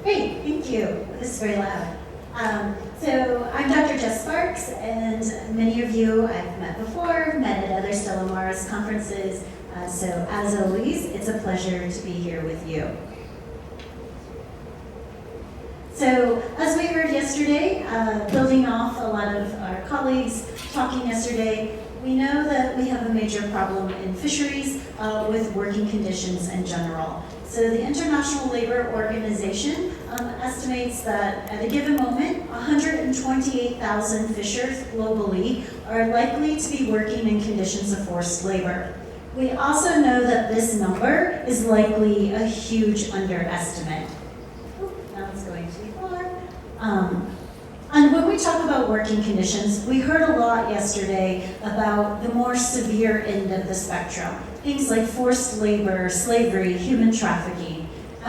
Great, thank you. This is very loud. So I'm Dr. Jess Sparks, and many of you I've met before, met at other Stella Maris conferences. So as always, it's a pleasure to be here with you. So as we heard yesterday, building off a lot of our colleagues talking yesterday, we know that we have a major problem in fisheries with working conditions in general. So the International Labor Organization estimates that at a given moment, 128,000 fishers globally are likely to be working in conditions of forced labor. We also know that this number is likely a huge underestimate. Now it's going too far. And when we talk about working conditions, we heard a lot yesterday about the more severe end of the spectrum. Things like forced labor, slavery, human trafficking.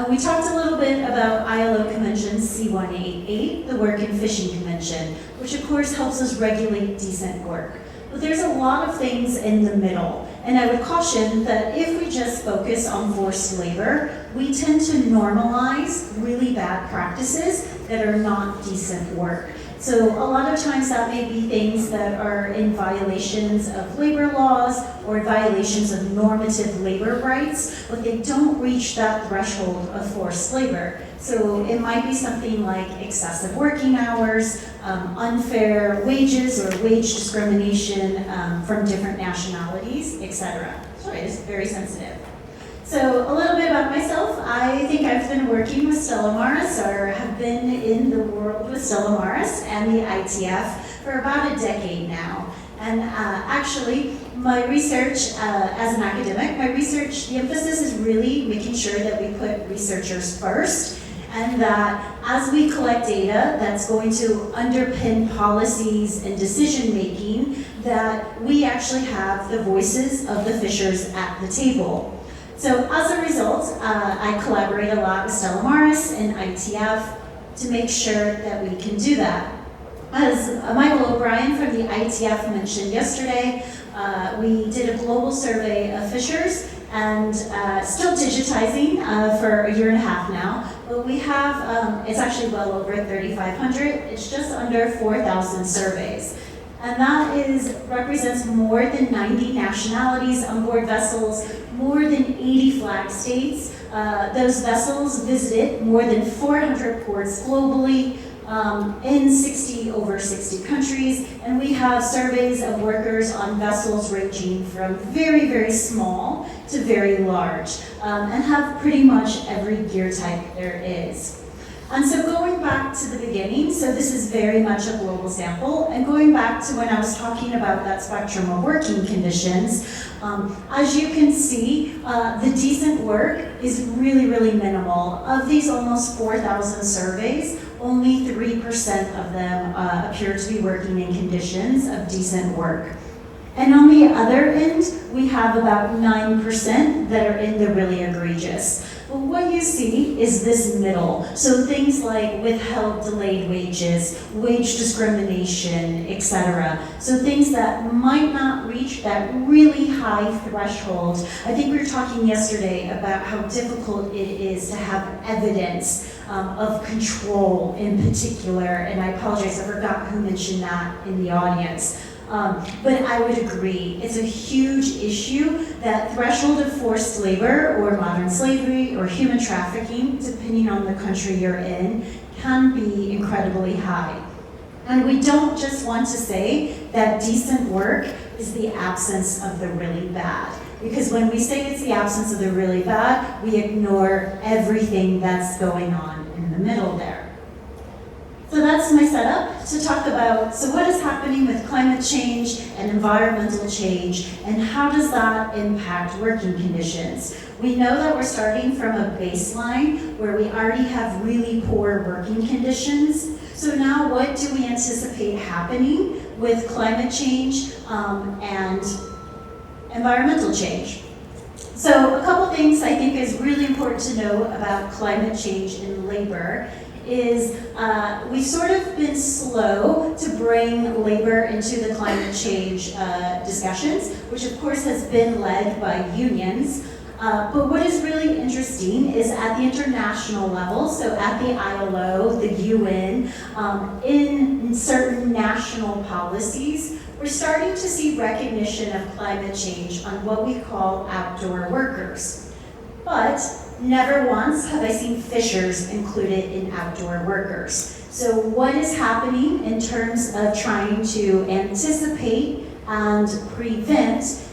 We talked a little bit about ILO Convention C-188, the Work and Fishing Convention, which of course helps us regulate decent work. But there's a lot of things in the middle. And I would caution that if we just focus on forced labor, we tend to normalize really bad practices that are not decent work. So a lot of times that may be things that are in violations of labor laws or violations of normative labor rights, but they don't reach that threshold of forced labor. So it might be something like excessive working hours, unfair wages or wage discrimination from different nationalities, etc. Sorry, it's very sensitive. So a little bit about myself. I think I've been working with Stella Maris, or have been in the world with Stella Maris and the ITF for about a decade now. And actually, my research as an academic, the emphasis is really making sure that we put researchers first, and that as we collect data that's going to underpin policies and decision making, that we actually have the voices of the fishers at the table. So as a result, I collaborate a lot with Stella Maris and ITF to make sure that we can do that. As Michael O'Brien from the ITF mentioned yesterday, we did a global survey of fishers and still digitizing for a year and a half now, but we have, it's actually well over 3,500, it's just under 4,000 surveys. And that represents more than 90 nationalities on board vessels, more than 80 flag states. Those vessels visited more than 400 ports globally in over 60 countries. And we have surveys of workers on vessels ranging from very, very small to very large, and have pretty much every gear type there is. And so going back to the beginning, so this is very much a global sample, and going back to when I was talking about that spectrum of working conditions, as you can see, the decent work is really, really minimal. Of these almost 4,000 surveys, only 3% of them appear to be working in conditions of decent work. And on the other end, we have about 9% that are in the really egregious. But what you see is this middle. So things like withheld delayed wages, wage discrimination, etc. So things that might not reach that really high threshold. I think we were talking yesterday about how difficult it is to have evidence of control in particular, and I apologize, I forgot who mentioned that in the audience. But I would agree, it's a huge issue. That threshold of forced labor or modern slavery or human trafficking, depending on the country you're in, can be incredibly high. And we don't just want to say that decent work is the absence of the really bad. Because when we say it's the absence of the really bad, we ignore everything that's going on in the middle there. So that's my setup to talk about, so what is happening with climate change and environmental change, and how does that impact working conditions? We know that we're starting from a baseline where we already have really poor working conditions. So now what do we anticipate happening with climate change and environmental change? So a couple things I think is really important to know about climate change and labor is we've sort of been slow to bring labor into the climate change discussions, which of course has been led by unions. But what is really interesting is at the international level, so at the ILO, the UN, in certain national policies, we're starting to see recognition of climate change on what we call outdoor workers. But never once have I seen fishers included in outdoor workers. So what is happening in terms of trying to anticipate and prevent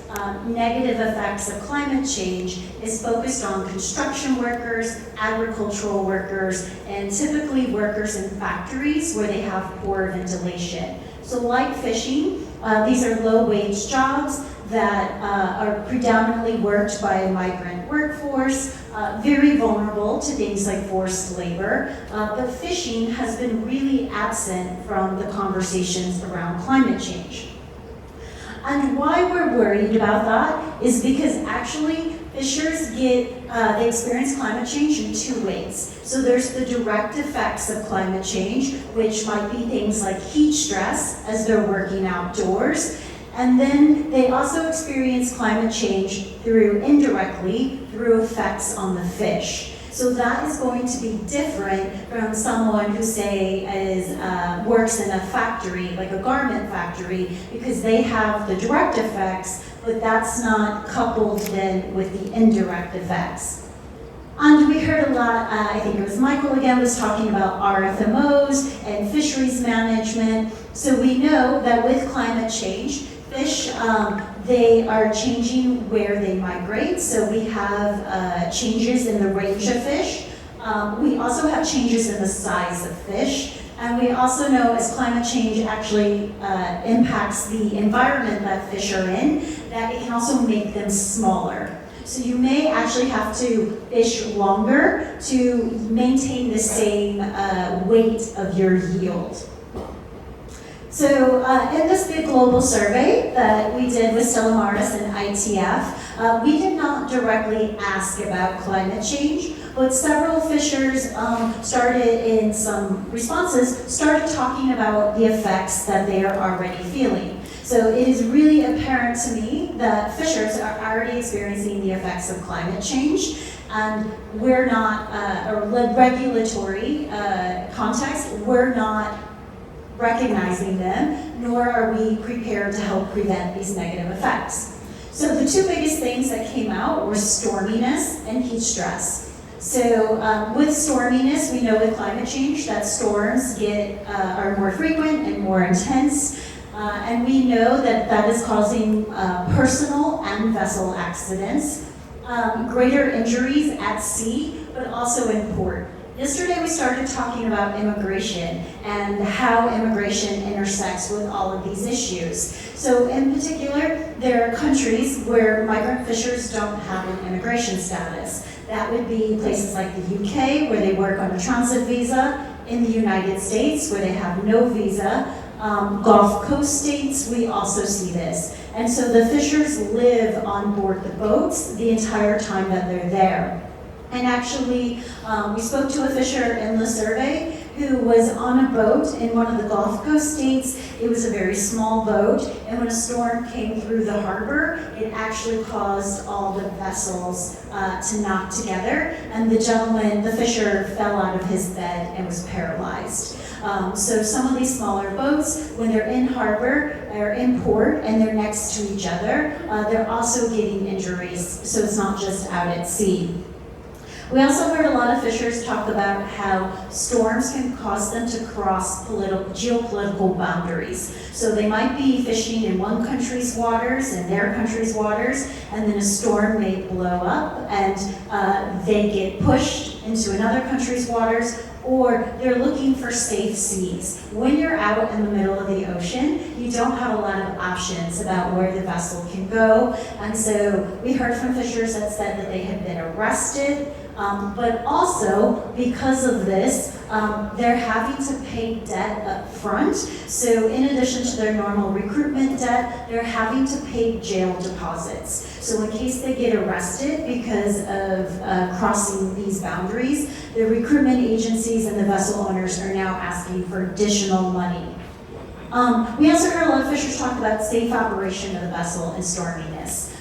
negative effects of climate change is focused on construction workers, agricultural workers, and typically workers in factories where they have poor ventilation. So like fishing, these are low-wage jobs that are predominantly worked by a migrant workforce, very vulnerable to things like forced labor, but fishing has been really absent from the conversations around climate change. And why we're worried about that is because actually fishers they experience climate change in two ways. So there's the direct effects of climate change, which might be things like heat stress as they're working outdoors. And then they also experience climate change indirectly through effects on the fish. So that is going to be different from someone who, say, works in a factory, like a garment factory, because they have the direct effects, but that's not coupled then with the indirect effects. And we heard a lot, I think it was Michael again, was talking about RFMOs and fisheries management. So we know that with climate change, fish, they are changing where they migrate. So we have changes in the range of fish. We also have changes in the size of fish. And we also know as climate change actually impacts the environment that fish are in, that it can also make them smaller. So you may actually have to fish longer to maintain the same weight of your yield. So in this big global survey that we did with Stella Maris and ITF, we did not directly ask about climate change, but several fishers in some responses, started talking about the effects that they are already feeling. So it is really apparent to me that fishers are already experiencing the effects of climate change, and we're not, or regulatory context, we're not recognizing them, nor are we prepared to help prevent these negative effects. So the two biggest things that came out were storminess and heat stress. So with storminess, we know with climate change that storms are more frequent and more intense, and we know that that is causing personal and vessel accidents, greater injuries at sea, but also in port. Yesterday we started talking about immigration and how immigration intersects with all of these issues. So in particular, there are countries where migrant fishers don't have an immigration status. That would be places like the UK, where they work on a transit visa, in the United States, where they have no visa, Gulf Coast states, we also see this. And so the fishers live on board the boats the entire time that they're there. And actually, we spoke to a fisher in the survey who was on a boat in one of the Gulf Coast states. It was a very small boat, and when a storm came through the harbor, it actually caused all the vessels to knock together, and the fisher fell out of his bed and was paralyzed. So some of these smaller boats, when they're in harbor or in port and they're next to each other, they're also getting injuries, so it's not just out at sea. We also heard a lot of fishers talk about how storms can cause them to cross geopolitical boundaries. So they might be fishing in one country's waters, in their country's waters, and then a storm may blow up and they get pushed into another country's waters, or they're looking for safe seas. When you're out in the middle of the ocean, you don't have a lot of options about where the vessel can go. And so we heard from fishers that said that they had been arrested, but also because of this, they're having to pay debt up front. So in addition to their normal recruitment debt, they're having to pay jail deposits. So in case they get arrested because of crossing these boundaries, the recruitment agencies and the vessel owners are now asking for additional money. We also heard a lot of fishers talk about safe operation of the vessel and storminess.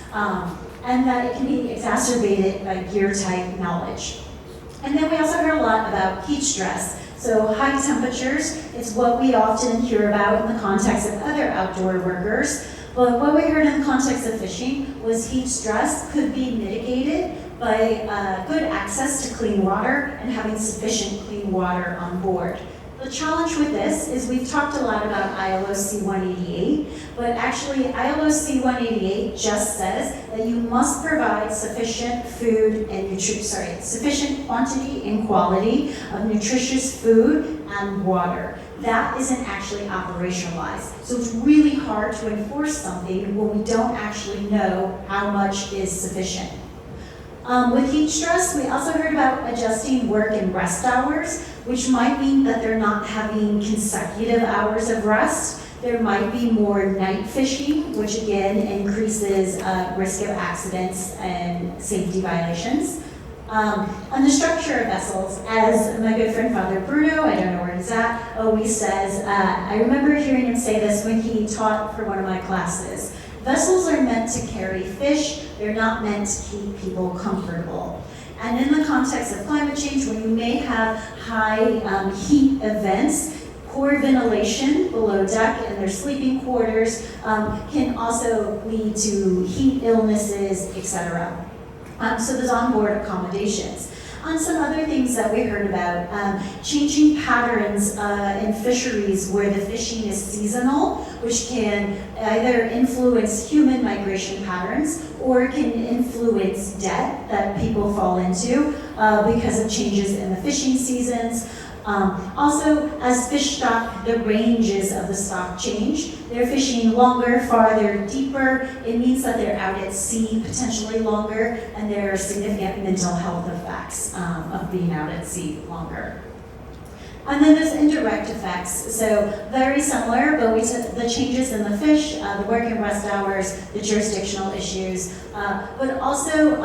and that it can be exacerbated by gear-type knowledge. And then we also heard a lot about heat stress. So high temperatures, it's what we often hear about in the context of other outdoor workers. But what we heard in the context of fishing was heat stress could be mitigated by good access to clean water and having sufficient clean water on board. The challenge with this is we've talked a lot about ILO C-188, but actually ILO C-188 just says that you must provide sufficient food and sufficient quantity and quality of nutritious food and water. That isn't actually operationalized. So it's really hard to enforce something when we don't actually know how much is sufficient. With heat stress, we also heard about adjusting work and rest hours, which might mean that they're not having consecutive hours of rest. There might be more night fishing, which again increases risk of accidents and safety violations. On the structure of vessels, as my good friend Father Bruno, I don't know where he's at, always says, I remember hearing him say this when he taught for one of my classes. Vessels are meant to carry fish, they're not meant to keep people comfortable. And in the context of climate change, when you may have high heat events, poor ventilation below deck in their sleeping quarters can also lead to heat illnesses, etc. So there's onboard accommodations. On some other things that we heard about, changing patterns in fisheries where the fishing is seasonal, which can either influence human migration patterns or can influence debt that people fall into because of changes in the fishing seasons. Also, as fish stock, the ranges of the stock change. They're fishing longer, farther, deeper. It means that they're out at sea potentially longer, and there are significant mental health effects of being out at sea longer. And then there's indirect effects, so very similar, but we took the changes in the fish, the work and rest hours, the jurisdictional issues, but also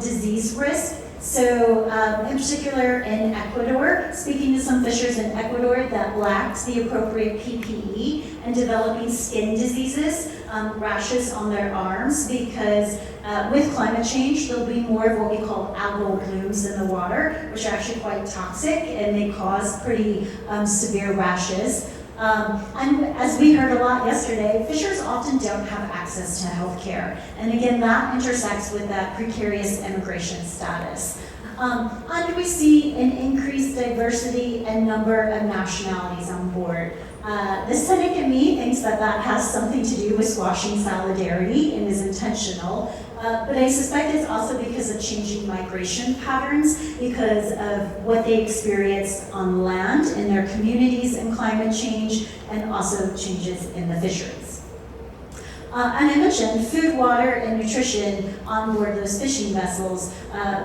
disease risk. So in particular in Ecuador, speaking to some fishers in Ecuador that lacked the appropriate PPE and developing skin diseases, rashes on their arms, because with climate change, there'll be more of what we call algal blooms in the water, which are actually quite toxic and they cause pretty severe rashes. And as we heard a lot yesterday, fishers often don't have access to health care. And again, that intersects with that precarious immigration status. And we see an increased diversity and number of nationalities on board. The cynic in me thinks that that has something to do with squashing solidarity and is intentional. But I suspect it's also because of changing migration patterns, because of what they experience on land in their communities and climate change, and also changes in the fisheries. And I mentioned food, water, and nutrition on board those fishing vessels.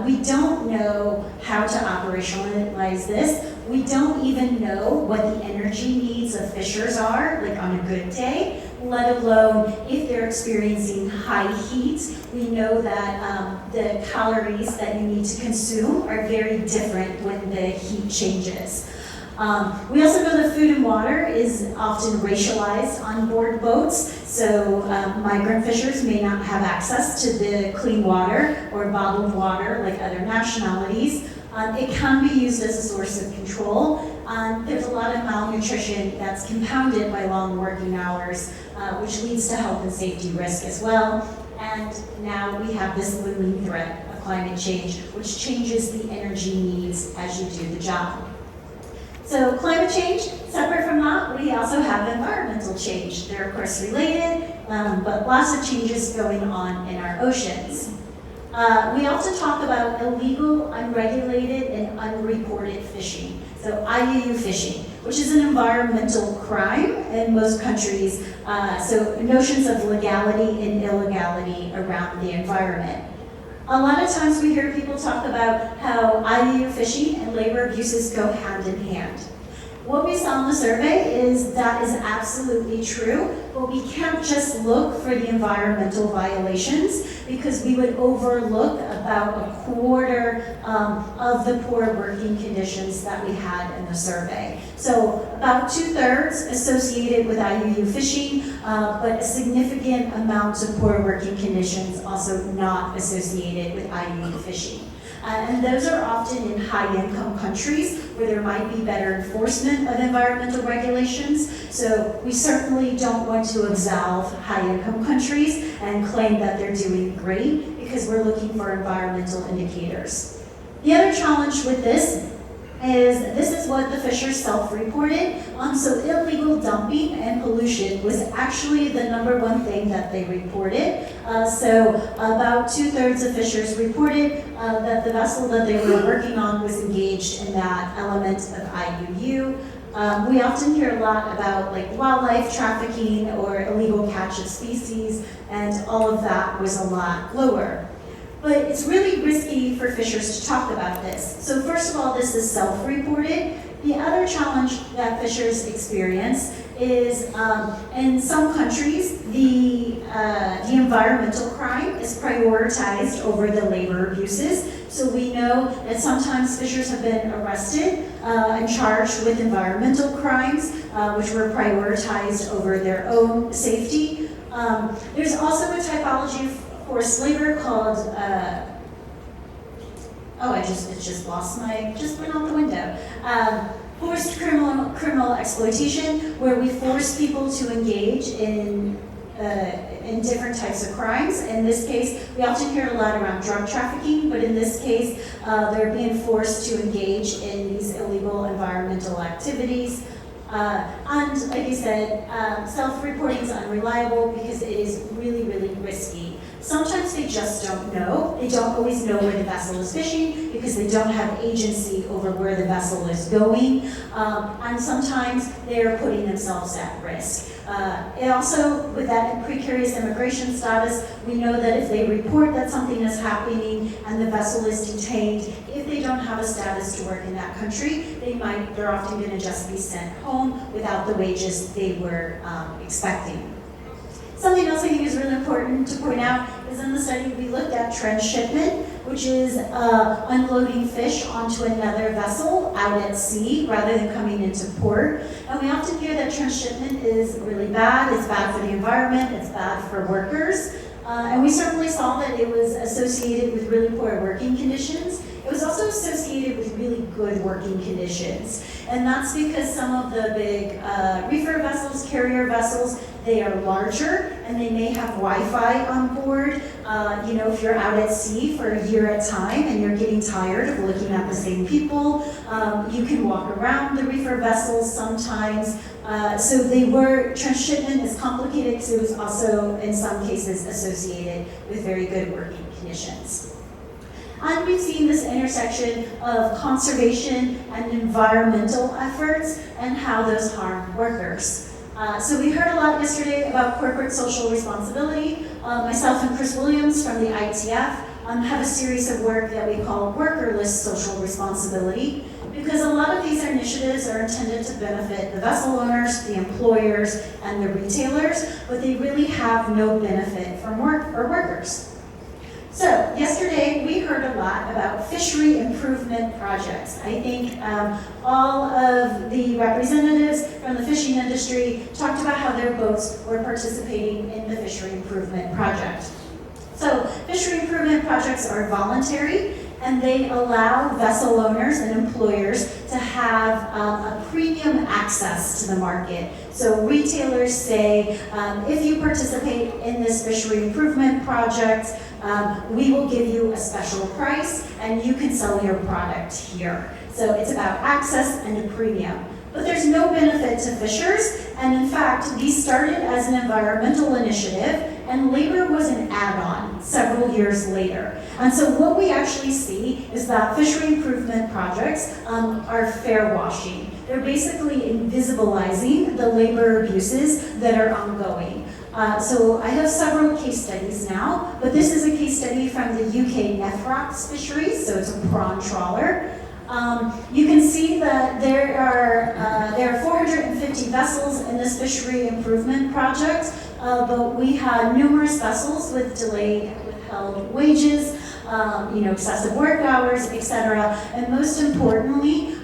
We don't know how to operationalize this. We don't even know what the energy needs of fishers are, like on a good day, let alone if they're experiencing high heat. We know that the calories that you need to consume are very different when the heat changes. We also know that food and water is often racialized on board boats, so migrant fishers may not have access to the clean water or bottled water like other nationalities. It can be used as a source of control. There's a lot of malnutrition that's compounded by long working hours, which leads to health and safety risk as well. And now we have this looming threat of climate change, which changes the energy needs as you do the job. So climate change, separate from that, we also have environmental change. They're of course related, but lots of changes going on in our oceans. We also talk about illegal, unregulated, and unreported fishing. So IUU fishing, which is an environmental crime in most countries. So notions of legality and illegality around the environment. A lot of times we hear people talk about how IUU fishing and labor abuses go hand in hand. What we saw in the survey is that is absolutely true, but we can't just look for the environmental violations because we would overlook a about a quarter of the poor working conditions that we had in the survey. So about 2/3 associated with IUU fishing, but a significant amount of poor working conditions also not associated with IUU fishing. And those are often in high-income countries where there might be better enforcement of environmental regulations. So we certainly don't want to absolve high-income countries and claim that they're doing great because we're looking for environmental indicators. The other challenge with this is what the fishers self-reported. So illegal dumping and pollution was actually the #1 thing that they reported. So about 2/3 of fishers reported that the vessel that they were working on was engaged in that element of IUU. We often hear a lot about like wildlife trafficking or illegal catch of species, and all of that was a lot lower. But it's really risky for fishers to talk about this. So first of all, this is self-reported. The other challenge that fishers experience is in some countries, the environmental crime is prioritized over the labor abuses. So we know that sometimes fishers have been arrested and charged with environmental crimes, which were prioritized over their own safety. There's also a typology of forced labor called, it just went out the window. Forced criminal exploitation, where we force people to engage in different types of crimes. In this case, we often hear a lot around drug trafficking, but in this case, they're being forced to engage in these illegal environmental activities. And like I said, self-reporting is unreliable because it is really, really risky. Sometimes they just don't know. They don't always know where the vessel is fishing because they don't have agency over where the vessel is going. And sometimes they're putting themselves at risk. And also, with that precarious immigration status, we know that if they report that something is happening and the vessel is detained, if they don't have a status to work in that country, they're often going to just be sent home without the wages they were expecting. Something else I think is really important to point out is in the study we looked at transshipment, which is unloading fish onto another vessel out at sea rather than coming into port. And we often hear that transshipment is really bad. It's bad for the environment. It's bad for workers. And we certainly saw that it was associated with really poor working conditions. It was also associated with really good working conditions. And that's because some of the big reefer vessels, carrier vessels, they are larger and they may have Wi-Fi on board. If you're out at sea for a year at a time and you're getting tired of looking at the same people, you can walk around the reefer vessels sometimes. So transshipment is complicated because it was also in some cases associated with very good working conditions. And we've seen this intersection of conservation and environmental efforts and how those harm workers. So we heard a lot yesterday about corporate social responsibility. Myself and Chris Williams from the ITF have a series of work that we call workerless social responsibility, because a lot of these initiatives are intended to benefit the vessel owners, the employers, and the retailers, but they really have no benefit for workers. So yesterday we heard a lot about fishery improvement projects. I think all of the representatives from the fishing industry talked about how their boats were participating in the fishery improvement project. So fishery improvement projects are voluntary, and they allow vessel owners and employers to have a premium access to the market. So retailers say, if you participate in this fishery improvement project, we will give you a special price and you can sell your product here. So it's about access and a premium. But there's no benefit to fishers, and in fact, these started as an environmental initiative, and labor was an add-on several years later. And so what we actually see is that fishery improvement projects are fair washing. They're basically invisibilizing the labor abuses that are ongoing. So I have several case studies now, but this is a case study from the UK Nephrox fisheries, so it's a prawn trawler. You can see that there are 450 vessels in this fishery improvement project, but we had numerous vessels with delayed, withheld wages. excessive work hours, etc. And most importantly,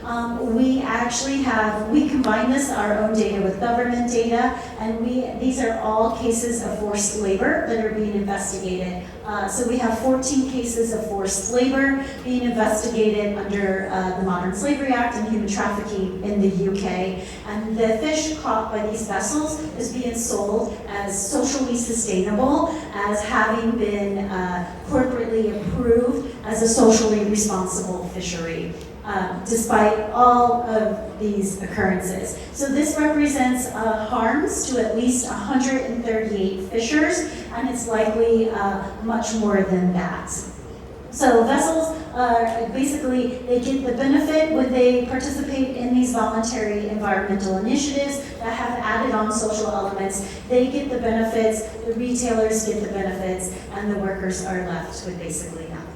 we combine our own data with government data, and these are all cases of forced labor that are being investigated. So we have 14 cases of forced labor being investigated under the Modern Slavery Act and human trafficking in the UK. And the fish caught by these vessels is being sold as socially sustainable, as having been corporately approved as a socially responsible fishery. Despite all of these occurrences. So this represents harms to at least 138 fishers, and it's likely much more than that. So vessels basically, they get the benefit when they participate in these voluntary environmental initiatives that have added on social elements. They get the benefits, the retailers get the benefits, and the workers are left with basically nothing.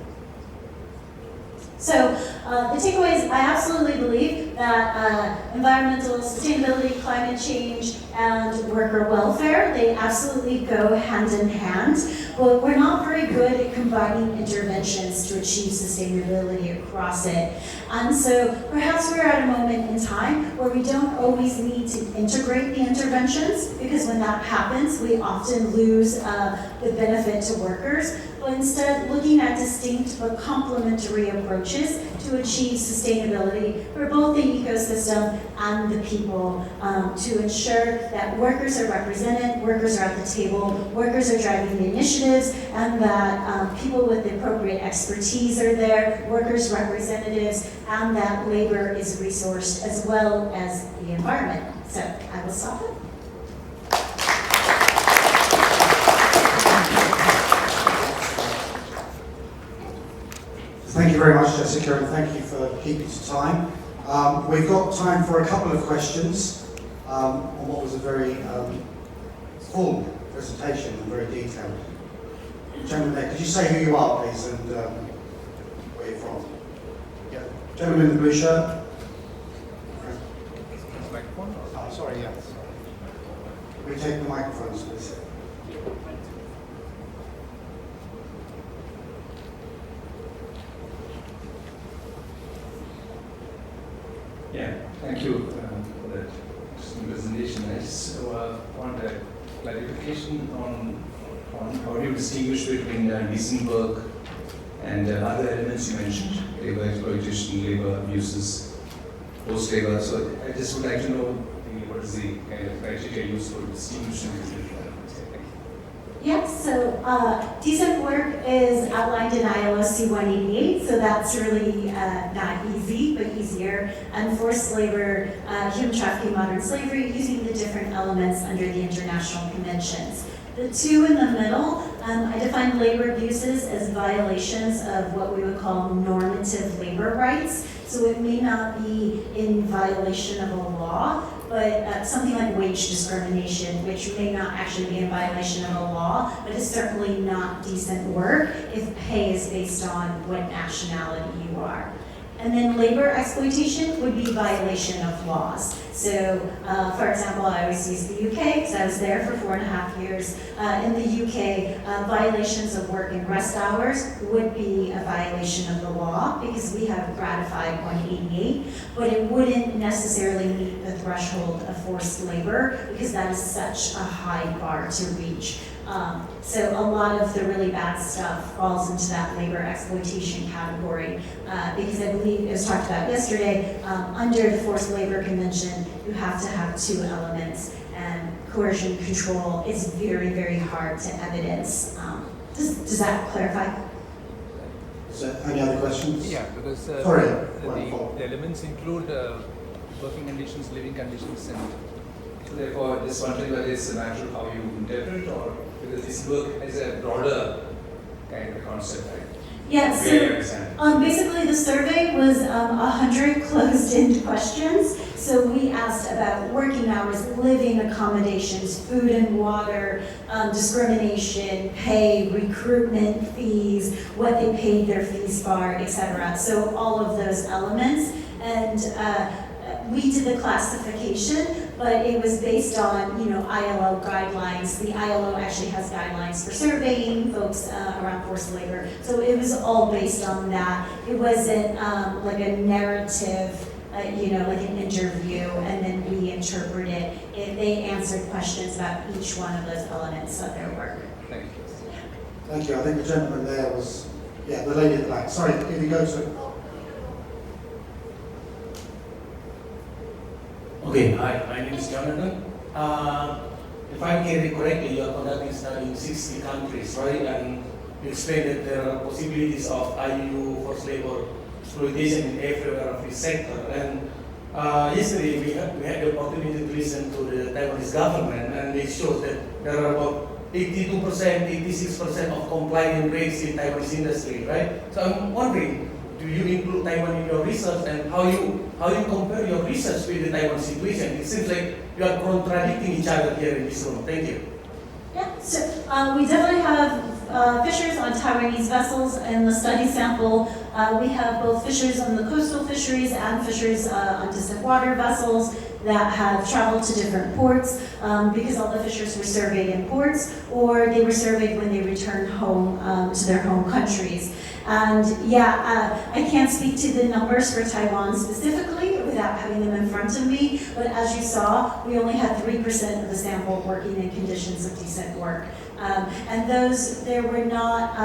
So the takeaways, I absolutely believe that environmental sustainability, climate change, and worker welfare, they absolutely go hand in hand, but we're not very good at combining interventions to achieve sustainability across it. And so perhaps we're at a moment in time where we don't always need to integrate the interventions, because when that happens, we often lose the benefit to workers. But instead, looking at distinct but complementary approaches to achieve sustainability for both the ecosystem and the people, to ensure that workers are represented, workers are at the table, workers are driving the initiatives, and that people with the appropriate expertise are there, workers' representatives, and that labor is resourced as well as the environment. So I will stop it. Thank you very much, Jessica, and thank you for keeping to time. We've got time for a couple of questions on what was a very full presentation and very detailed. Gentleman there, could you say who you are, please, and where you're from? Yeah. Gentleman in the blue shirt. Microphone? Oh, sorry, yeah. We take the microphones, please. Yeah, thank you for that interesting presentation. I just want a clarification on how you distinguish between decent work and other elements you mentioned, labor exploitation, labor abuses, forced labor. So I just would like to know what is the kind of criteria used for distinguishing these different elements. Yes, so decent work is outlined in ILO C-188, so that's really not easy, but easier. And forced labor, human trafficking, modern slavery, using the different elements under the international conventions. The two in the middle, I define labor abuses as violations of what we would call normative labor rights. So it may not be in violation of a law, but something like wage discrimination, which may not actually be in violation of a law, but is certainly not decent work if pay is based on what nationality you are. And then labor exploitation would be violation of laws. So, for example, I always use the UK because I was there for 4.5 years. In the UK, violations of work and rest hours would be a violation of the law because we have ratified 188, but it wouldn't necessarily meet the threshold of forced labor because that is such a high bar to reach. So a lot of the really bad stuff falls into that labor exploitation category because I believe it was talked about yesterday, under the Forced Labor Convention, you have to have two elements, and coercion control is very, very hard to evidence. Does that clarify? So, any other questions? Yeah, because the elements include working conditions, living conditions, and so therefore, just wondering whether it's a matter of how you interpret, or because this work has a broader kind of concept, right? Yeah, so basically the survey was 100 closed-end questions. So we asked about working hours, living accommodations, food and water, discrimination, pay, recruitment fees, what they paid their fees for, etc. So all of those elements. And we did the classification, but it was based on, ILO guidelines. The ILO actually has guidelines for surveying folks around forced labor. So it was all based on that. It wasn't like a narrative, like an interview, and then we interpret it. They answered questions about each one of those elements of their work. Thank you. Thank you. I think the gentleman there was, the lady at the back. Sorry, if you go to... Okay, hi, my name is Jonathan. If I get it correctly, you are conducting study in 60 countries, right? And you explained that there are possibilities of IUU forced labor exploitation in everywhere of this sector. And yesterday we had the opportunity to listen to the Taiwanese government, and it shows that there are about 82%, 86% of compliant rates in Taiwanese industry, right? So I'm wondering, do you include Taiwan in your research, and how you compare your research with the Taiwan situation? It seems like you are contradicting each other here in this room. Thank you. Yeah, so we definitely have fishers on Taiwanese vessels in the study sample. We have both fishers on the coastal fisheries and fishers on distant water vessels that have traveled to different ports, because all the fishers were surveyed in ports, or they were surveyed when they returned home to their home countries. And I can't speak to the numbers for Taiwan specifically without having them in front of me, but as you saw, we only had 3% of the sample working in conditions of decent work. And those, there were not,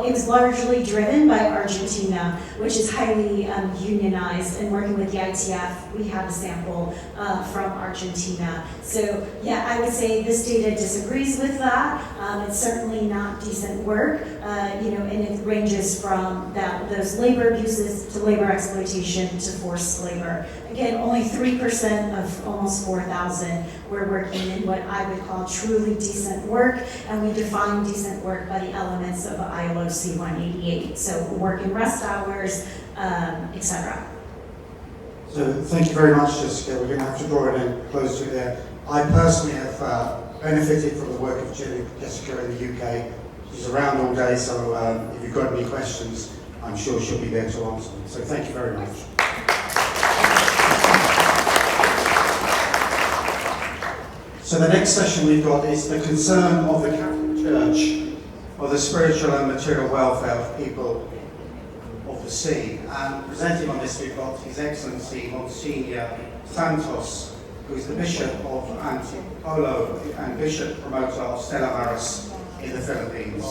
it was largely driven by Argentina, which is highly unionized, and working with the ITF, we had a sample from Argentina. So I would say this data disagrees with that. It's certainly not decent work, and it ranges from those labor abuses to labor exploitation to forced labor. Again, only 3% of almost 4,000 were working in what I would call truly decent work, and we define decent work by the elements of ILO C-188. So work in rest hours, etc. So thank you very much, Jessica. We're going to have to draw it in close to there. I personally have benefited from the work of Jessica in the UK. She's around all day, so if you've got any questions, I'm sure she'll be there to answer them. So thank you very much. So the next session we've got is the concern of the Catholic Church for the spiritual and material welfare of people of the sea. And presenting on this, we've got His Excellency Monsignor Santos, who is the Bishop of Antipolo and Bishop Promoter of Stella Maris in the Philippines.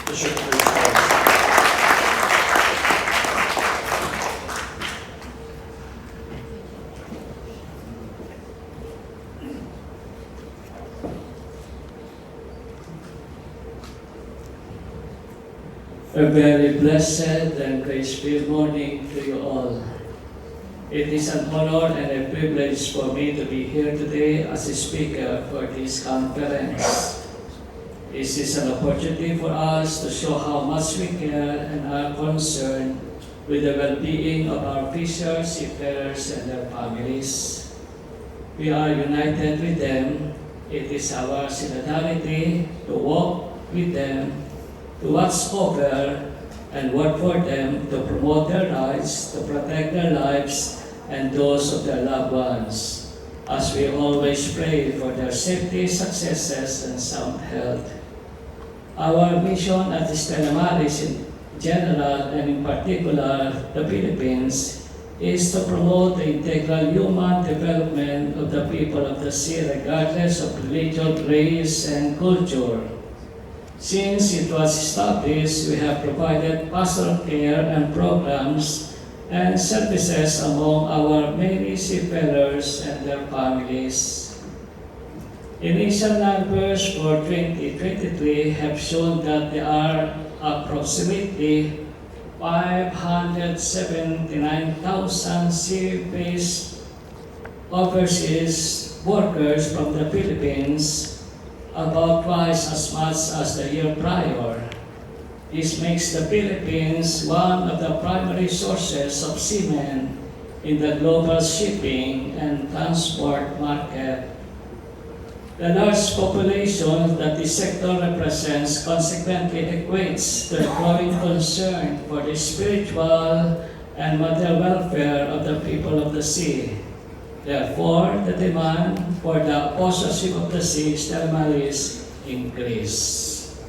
Bishop, please. A very blessed and grace-filled morning to you all. It is an honor and a privilege for me to be here today as a speaker for this conference. This is an opportunity for us to show how much we care and are concerned with the well-being of our fishers, seafarers, and their families. We are united with them. It is our solidarity to walk with them, to watch over and work for them, to promote their rights, to protect their lives and those of their loved ones, as we always pray for their safety, successes, and sound health. Our mission at Stella Maris in general, and in particular the Philippines, is to promote the integral human development of the people of the sea, regardless of religion, race, and culture. Since it was established, we have provided pastoral care and programs and services among our many seafarers and their families. Initial numbers for 2023 have shown that there are approximately 579,000 sea-based overseas workers from the Philippines, about twice as much as the year prior. This makes the Philippines one of the primary sources of seamen in the global shipping and transport market. The large population that this sector represents consequently equates to a growing concern for the spiritual and material welfare of the people of the sea. Therefore, the demand for the apostleship of the sea, Stella Maris, increased.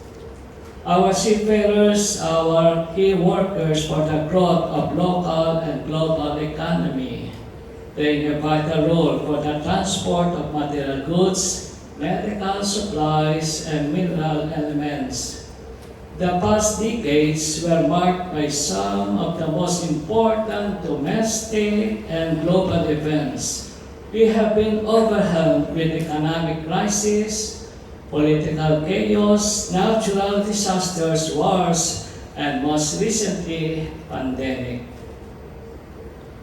Our seafarers are our key workers for the growth of local and global economy, playing a vital role for the transport of material goods, medical supplies, and mineral elements. The past decades were marked by some of the most important domestic and global events. We have been overwhelmed with economic crisis, political chaos, natural disasters, wars, and most recently, pandemic.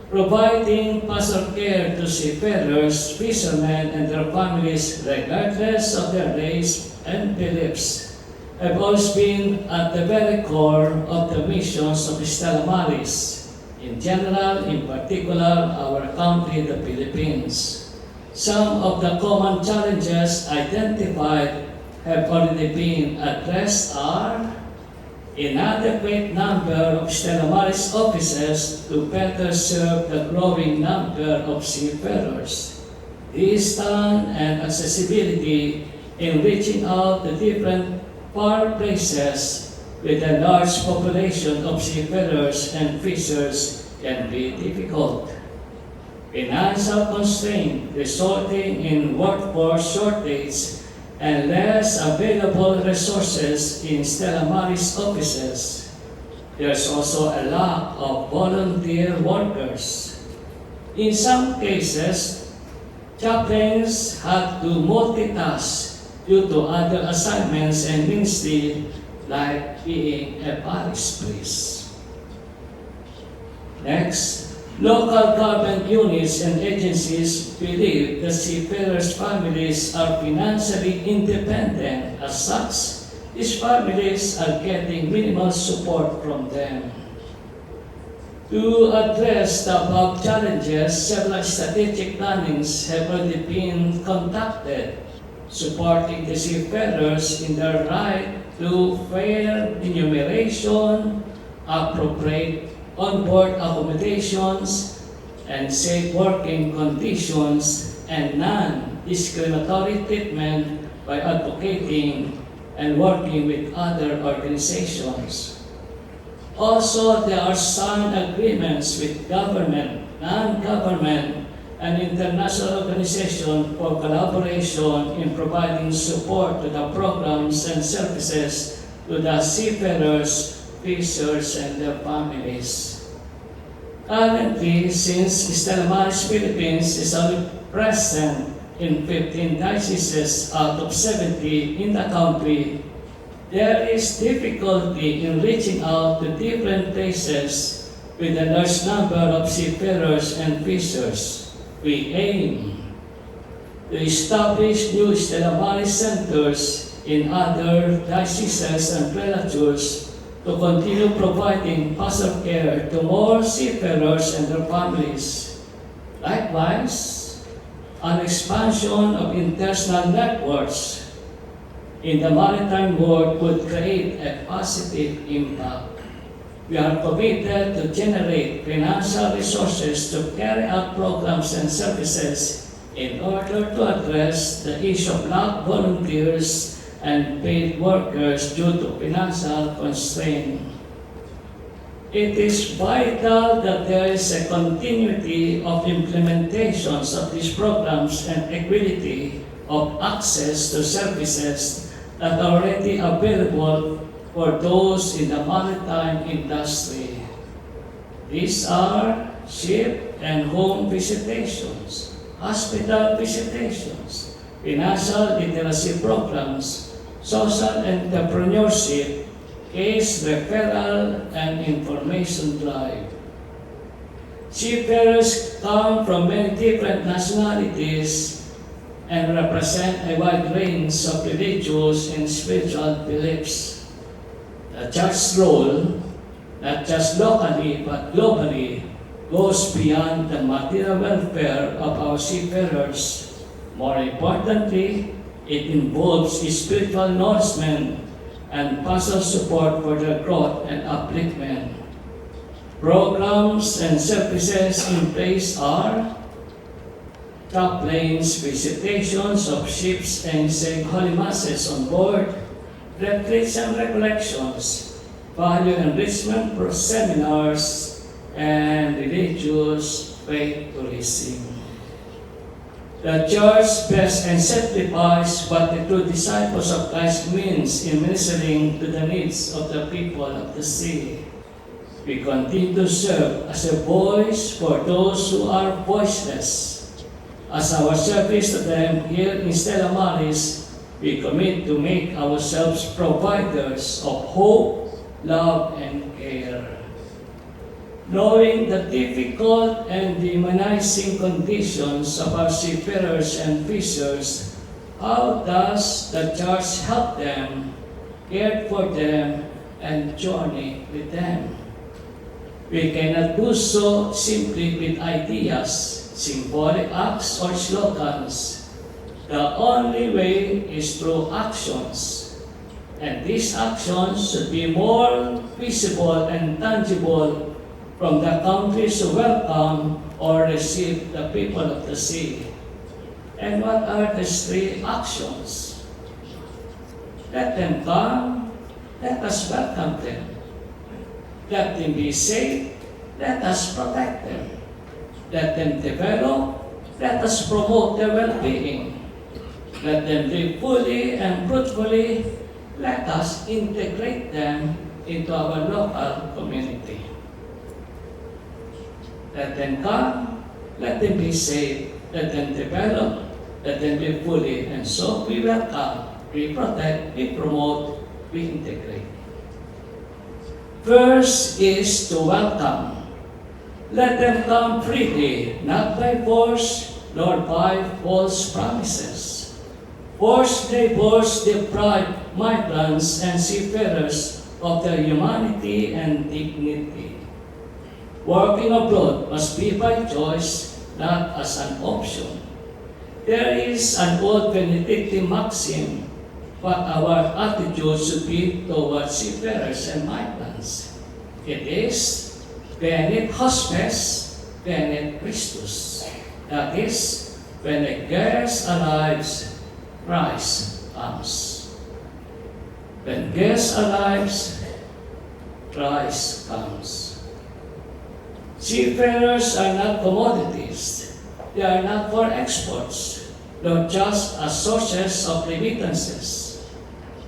Providing pastoral care to seafarers, fishermen, and their families, regardless of their race and beliefs, have always been at the very core of the missions of Stella Maris, in general, in particular, our country, the Philippines. Some of the common challenges identified have already been addressed are inadequate number of Stella Maris offices to better serve the growing number of seafarers, distance and accessibility in reaching out to different far places with a large population of seafarers and fishers can be difficult. Financial constraint resulting in workforce shortage and less available resources in Stella Maris offices. There's also a lack of volunteer workers. In some cases, chaplains had to multitask due to other assignments and ministry like being a parish priest. Next, local government units and agencies believe the seafarers' families are financially independent. As such, these families are getting minimal support from them. To address the above challenges, several strategic plannings have already been conducted, supporting the seafarers in their right to fair remuneration, appropriate onboard accommodations, and safe working conditions, and non-discriminatory treatment by advocating and working with other organizations. Also, there are signed agreements with government, non-government, and international organizations for collaboration in providing support to the programs and services to the seafarers, fishers, and their families. Currently, since Stella Maris Philippines is only present in 15 dioceses out of 70 in the country, there is difficulty in reaching out to different places with a large number of seafarers and fishers. We aim to establish new Stella Maris centers in other dioceses and prelatures to continue providing pastoral care to more seafarers and their families. Likewise, an expansion of international networks in the maritime world would create a positive impact. We are committed to generate financial resources to carry out programs and services in order to address the issue of lack of volunteers and paid workers due to financial constraint. It is vital that there is a continuity of implementations of these programs and equality of access to services that are already available for those in the maritime industry. These are ship and home visitations, hospital visitations, financial literacy programs, social entrepreneurship, case referral, and information drive. Seafarers come from many different nationalities and represent a wide range of religious and spiritual beliefs. The church's role, not just locally but globally, goes beyond the material welfare of our seafarers. More importantly, it involves spiritual nourishment and pastoral support for their growth and upliftment. Programs and services in place are chaplains, visitations of ships and saying holy masses on board, retreats and recollections, value enrichment for seminars, and religious faith tourism. The Church best exemplifies what the true disciples of Christ means in ministering to the needs of the people of the sea. We continue to serve as a voice for those who are voiceless. As our service to them here in Stella Maris, we commit to make ourselves providers of hope, love, and care. Knowing the difficult and demonizing conditions of our seafarers and fishers, how does the Church help them, care for them, and journey with them? We cannot do so simply with ideas, symbolic acts, or slogans. The only way is through actions. And these actions should be more visible and tangible from the countries who welcome or receive the people of the sea. And what are these three actions? Let them come, let us welcome them. Let them be safe, let us protect them. Let them develop, let us promote their well-being. Let them live fully and fruitfully, let us integrate them into our local community. Let them come, let them be safe, let them develop, let them live fully, and so we welcome, we protect, we promote, we integrate. First is to welcome. Let them come freely, not by force, nor by false promises. Forced neighbors deprive migrants and seafarers of their humanity and dignity. Working abroad must be by choice, not as an option. There is an old Benedictine maxim what our attitude should be towards seafarers and migrants. It is, venit hospes, venit Christus. That is, when a guest arrives, Christ comes. When guest arrives, Christ comes. Seafarers are not commodities. They are not for exports, nor just as sources of remittances.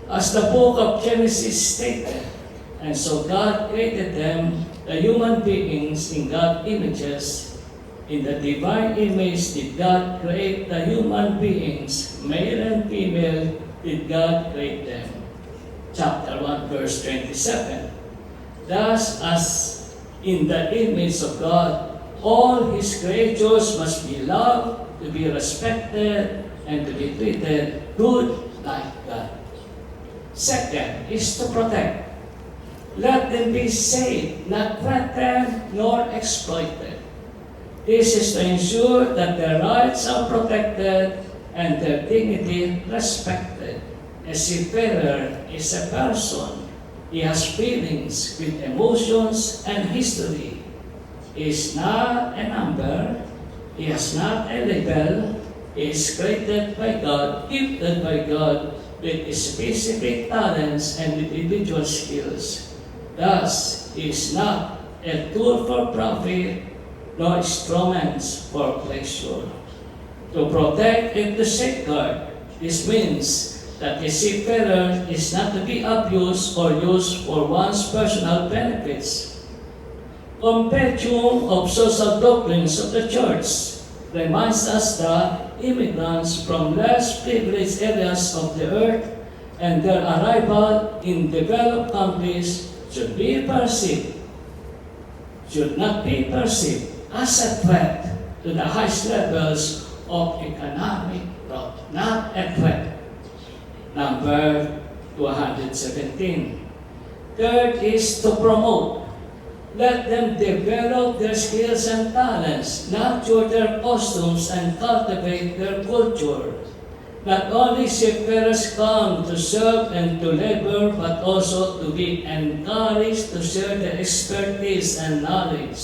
As the book of Genesis stated, and so God created them, the human beings in God's images. In the divine image did God create the human beings, male and female did God create them. Chapter 1, verse 27. Thus, as in the image of God, all His creatures must be loved, to be respected, and to be treated good like God. Second is to protect. Let them be safe, not threatened nor exploited. This is to ensure that their rights are protected and their dignity respected. A seafarer is a person. He has feelings with emotions and history. He is not a number. He is not a label. He is created by God, gifted by God, with specific talents and individual skills. Thus, he is not a tool for profit, nor instruments for pleasure. To protect and to safeguard, this means that a seafarer is not to be abused or used for one's personal benefits. Compendium of Social Doctrines of the Church reminds us that immigrants from less privileged areas of the earth and their arrival in developed countries should not be perceived as a threat to the highest levels of economic growth, not a threat. Number 217. Third is to promote. Let them develop their skills and talents, nurture their costumes, and cultivate their culture. Not only seafarers come to serve and to labor, but also to be encouraged to share their expertise and knowledge.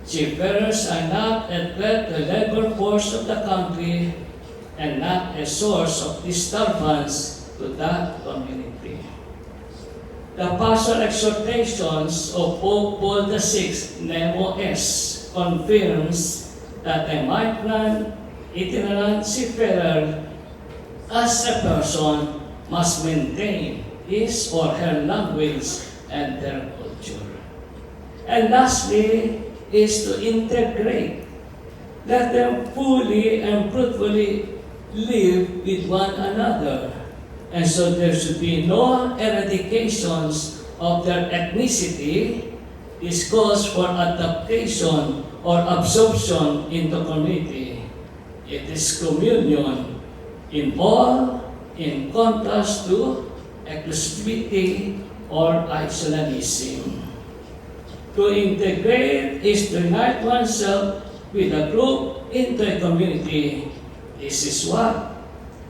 Seafarers are not a threat to the labor force of the country and not a source of disturbance to that community. The pastoral exhortations of Pope Paul VI, Nemo S, confirms that a migrant itinerant seafarer as a person must maintain his or her language and their culture. And lastly is to integrate. Let them fully and fruitfully live with one another. And so there should be no eradications of their ethnicity. This calls for adaptation or absorption into community. It is communion in all, in contrast to exclusivity or isolationism. To integrate is to unite oneself with a group into a community. This is what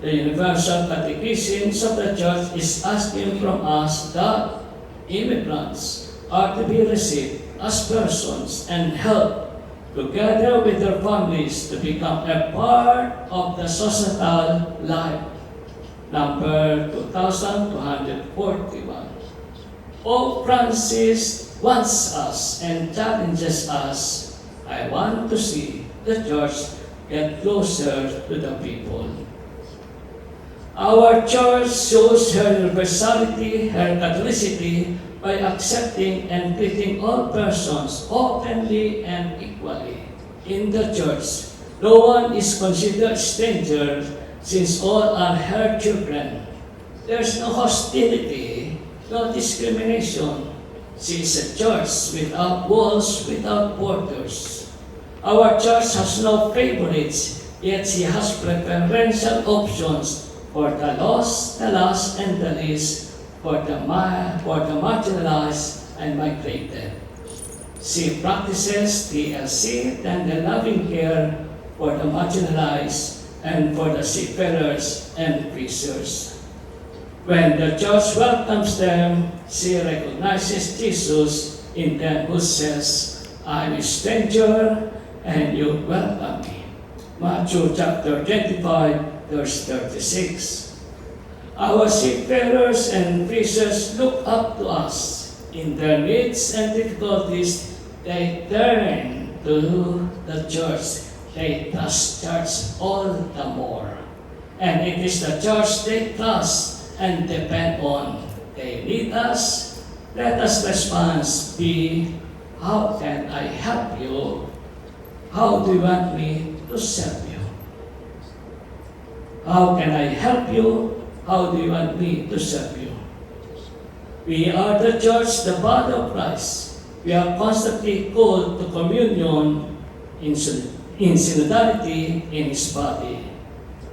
the Universal Catechism of the Church is asking from us, that immigrants are to be received as persons and helped together with their families to become a part of the societal life. Number 2241. Pope Francis wants us and challenges us. I want to see the church get closer to the people. Our church shows her universality, her Catholicity, by accepting and treating all persons openly and equally. In the church, no one is considered stranger, since all are her children. There's no hostility, no discrimination. She is a church without walls, without borders. Our church has no favorites, yet she has preferential options for the lost, the last, and the least, for the marginalized and migrated. She practices TLC, tender loving care for the marginalized and for the seafarers and fishers. When the church welcomes them, she recognizes Jesus in them who says, I'm a stranger and you welcome me. Matthew chapter 25, verse 36. Our seafarers and fishers look up to us. In their needs and difficulties, they turn to the church. They trust church all the more. And it is the church they trust and depend on. They need us. Let us response be, how can I help you? How do you want me to serve you? How can I help you? How do you want me to serve you? We are the church, the body of Christ. We are constantly called to communion in solidarity in His body.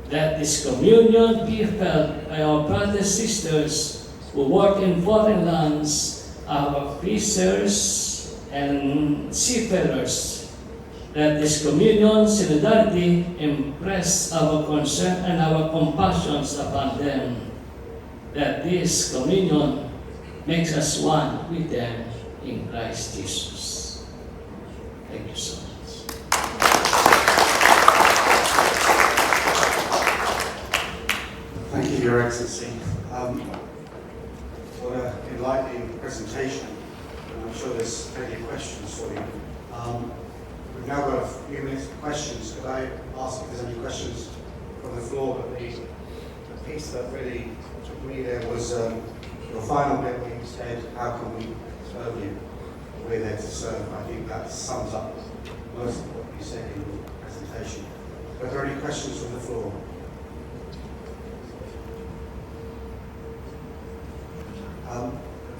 Let this communion be felt by our brothers and sisters who work in foreign lands, our fishers and seafarers. Let this communion, solidarity, impress our concern and our compassion upon them. That this communion makes us one with them in Christ Jesus. Thank you so much. Thank you, Your Excellency. What an enlightening presentation. I'm sure there's plenty of questions for you. We've now got a few minutes for questions. Could I ask if there's any questions from the floor? But the piece that really took me there was your final bit where you said, how can we serve you? We're there to serve. I think that sums up most of what you said in the presentation. Are there any questions from the floor?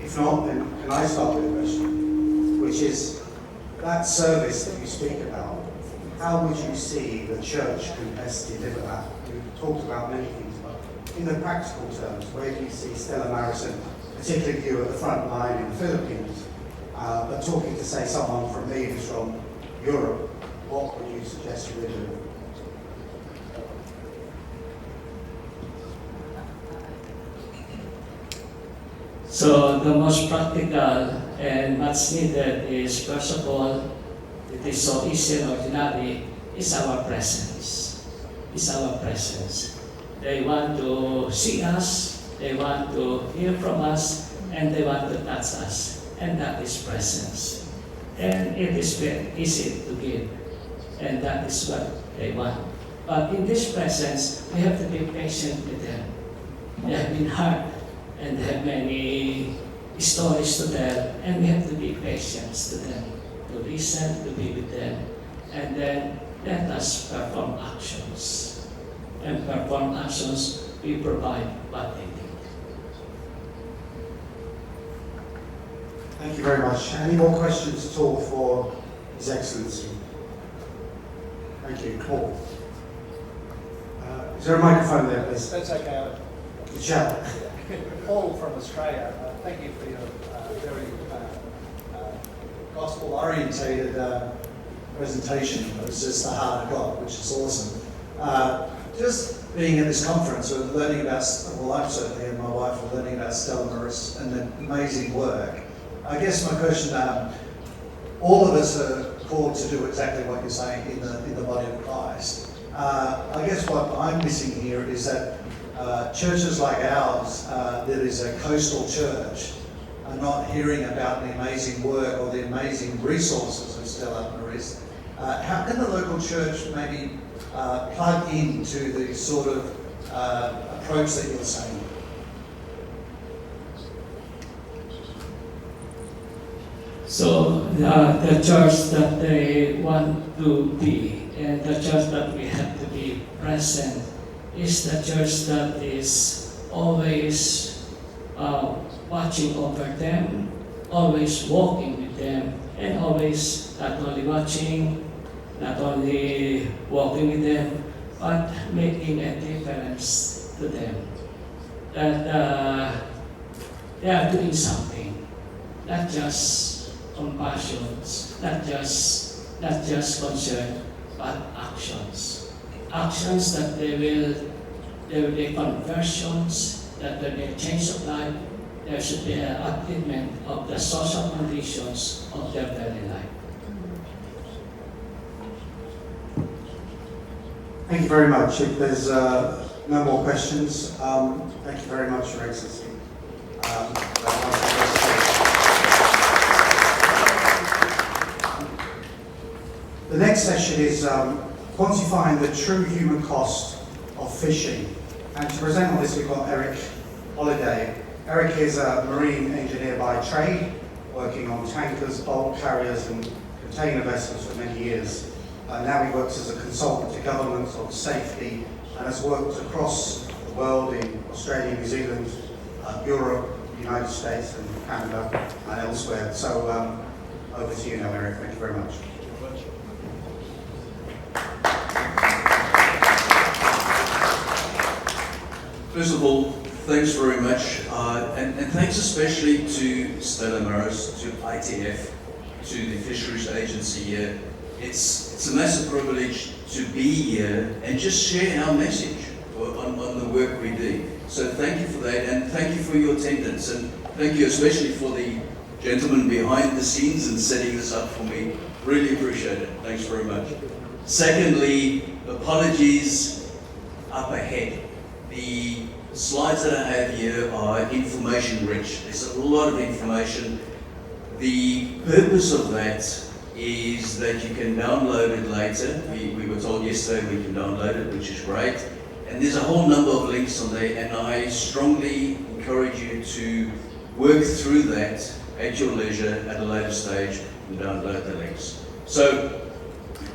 If not, then can I start with a question, which is, that service that you speak about, how would you see the church can best deliver that? You've talked about many things, but in the practical terms, where do you see Stella Maris, and particularly you at the front line in the Philippines, but talking to, say, someone from me who's from Europe, what would you suggest we do? So the most practical and much needed is, first of all, it is so easy and ordinary, is our presence. Is our presence. They want to see us, they want to hear from us, and they want to touch us. And that is presence. And it is very easy to give. And that is what they want. But in this presence, we have to be patient with them. They have been hard, and they have many stories to tell, and we have to be patient to them, to listen, to be with them, and then let us perform actions. And perform actions, we provide what they need. Thank you very much. Any more questions at all for His Excellency? Thank you. Paul. Is there a microphone there, please? That's okay. Michelle. Paul from Australia, thank you for your very gospel-orientated presentation. It was just the heart of God, which is awesome. Just being at this conference, we're learning about, well, I'm certainly and my wife are learning about Stella Maris and the amazing work. I guess my question, all of us are called to do exactly what you're saying in the body of Christ. I guess what I'm missing here is that churches like ours, that is a coastal church, are not hearing about the amazing work or the amazing resources of Stella Maris. How can the local church maybe plug into the sort of approach that you're saying? So the church that they want to be, and the church that we have to be present, is the church that is always watching over them, always walking with them, and always not only watching, not only walking with them, but making a difference to them. That they are doing something, not just compassions, not just concern, but actions. Actions that there will be conversions, that there will be a change of life, there should be an upliftment of the social conditions of their daily life. Thank you very much. If there's no more questions, thank you very much, Your Excellency. The next session is quantifying the true human cost of fishing. And to present on this, we've got Eric Holliday. Eric is a marine engineer by trade, working on tankers, bulk carriers and container vessels for many years. Now he works as a consultant to governments on safety and has worked across the world in Australia, New Zealand, Europe, the United States and Canada and elsewhere. So over to you now, Eric. Thank you very much. First of all, thanks very much, and thanks especially to Stella Maris, to ITF, to the Fisheries Agency here. It's a massive privilege to be here and just share our message on the work we do. So thank you for that, and thank you for your attendance, and thank you especially for the gentleman behind the scenes and setting this up for me. Really appreciate it. Thanks very much. Secondly, apologies up ahead. The slides that I have here are information rich. There's a lot of information. The purpose of that is that you can download it later. We were told yesterday we can download it, which is great. And there's a whole number of links on there, and I strongly encourage you to work through that at your leisure at a later stage and download the links. So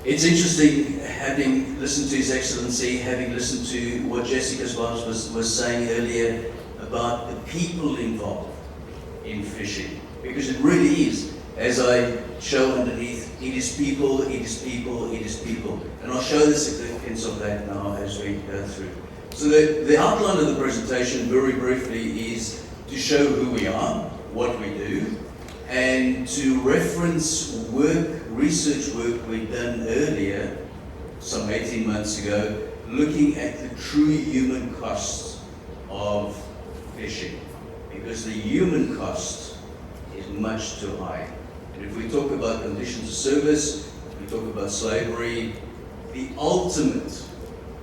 it's interesting, having listened to His Excellency, having listened to what Jessica's boss was saying earlier about the people involved in fishing, because it really is, as I show underneath, it is people, it is people, it is people. And I'll show the significance of that now as we go through. So the outline of the presentation, very briefly, is to show who we are, what we do, and to reference research work we've done earlier, some 18 months ago, looking at the true human costs of fishing. because the human cost is much too high. And if we talk about conditions of service, we talk about slavery, the ultimate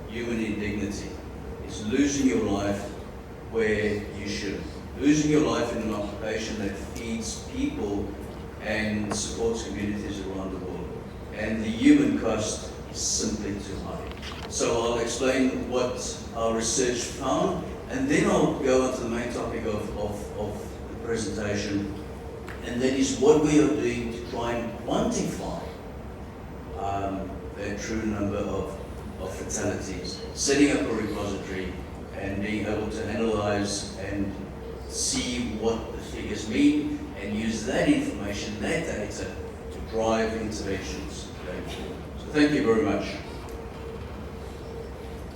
human indignity is losing your life where you should. Losing your life in an occupation that feeds people and supports communities around the world. And the human cost is simply too high. So I'll explain what our research found, and then I'll go on to the main topic of the presentation, and that is what we are doing to try and quantify the true number of fatalities, setting up a repository and being able to analyze and see what the figures mean and use that information, that data, to drive interventions going forward. So thank you very much.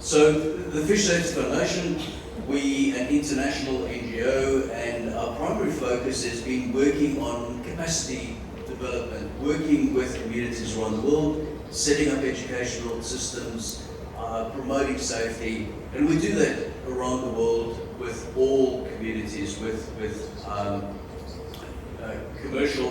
So the Fish Safety Foundation, we an international NGO, and our primary focus has been working on capacity development, working with communities around the world, setting up educational systems, promoting safety, and we do that around the world with all communities, with big commercial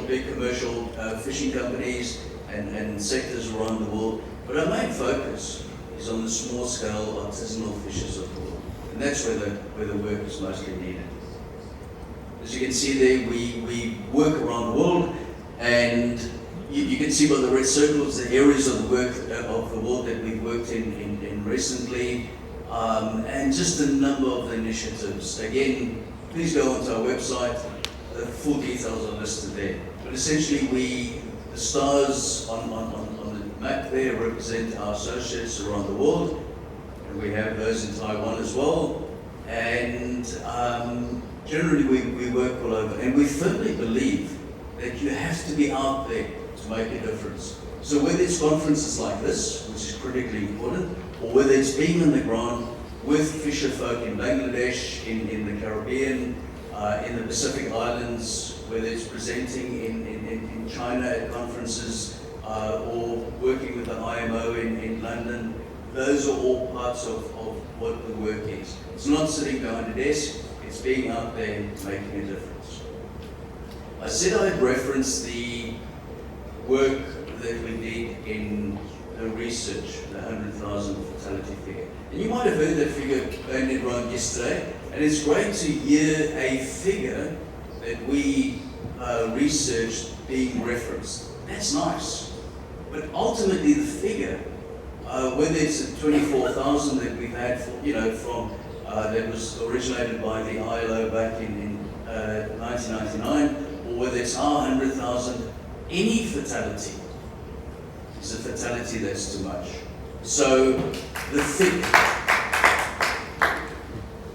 fishing companies and sectors around the world. But our main focus is on the small scale artisanal fishers of the world. And that's where the work is mostly needed. As you can see there, we work around the world, and you can see by the red circles the areas of the work of the world that we've worked in recently, and just a number of initiatives. Again, please go onto our website. The full details are listed there. But essentially, the stars on the map there represent our associates around the world, and we have those in Taiwan as well. And generally, we work all over, and we firmly believe that you have to be out there to make a difference. So whether it's conferences like this, which is critically important, or whether it's being on the ground with fisher folk in Bangladesh, in the Caribbean, in the Pacific Islands, whether it's presenting in China at conferences, or working with the IMO in London, those are all parts of what the work is. It's not sitting behind a desk, it's being out there making a difference. I said I'd reference the work that we did in the research, the 100,000 fatality figure. And you might have heard that figure bandied around yesterday, and it's great to hear a figure that we researched being referenced. That's nice. But ultimately the figure, whether it's the 24,000 that we've had from that was originated by the ILO back in 1999, or whether it's our 100,000, any fatality is a fatality that's too much. So the figure,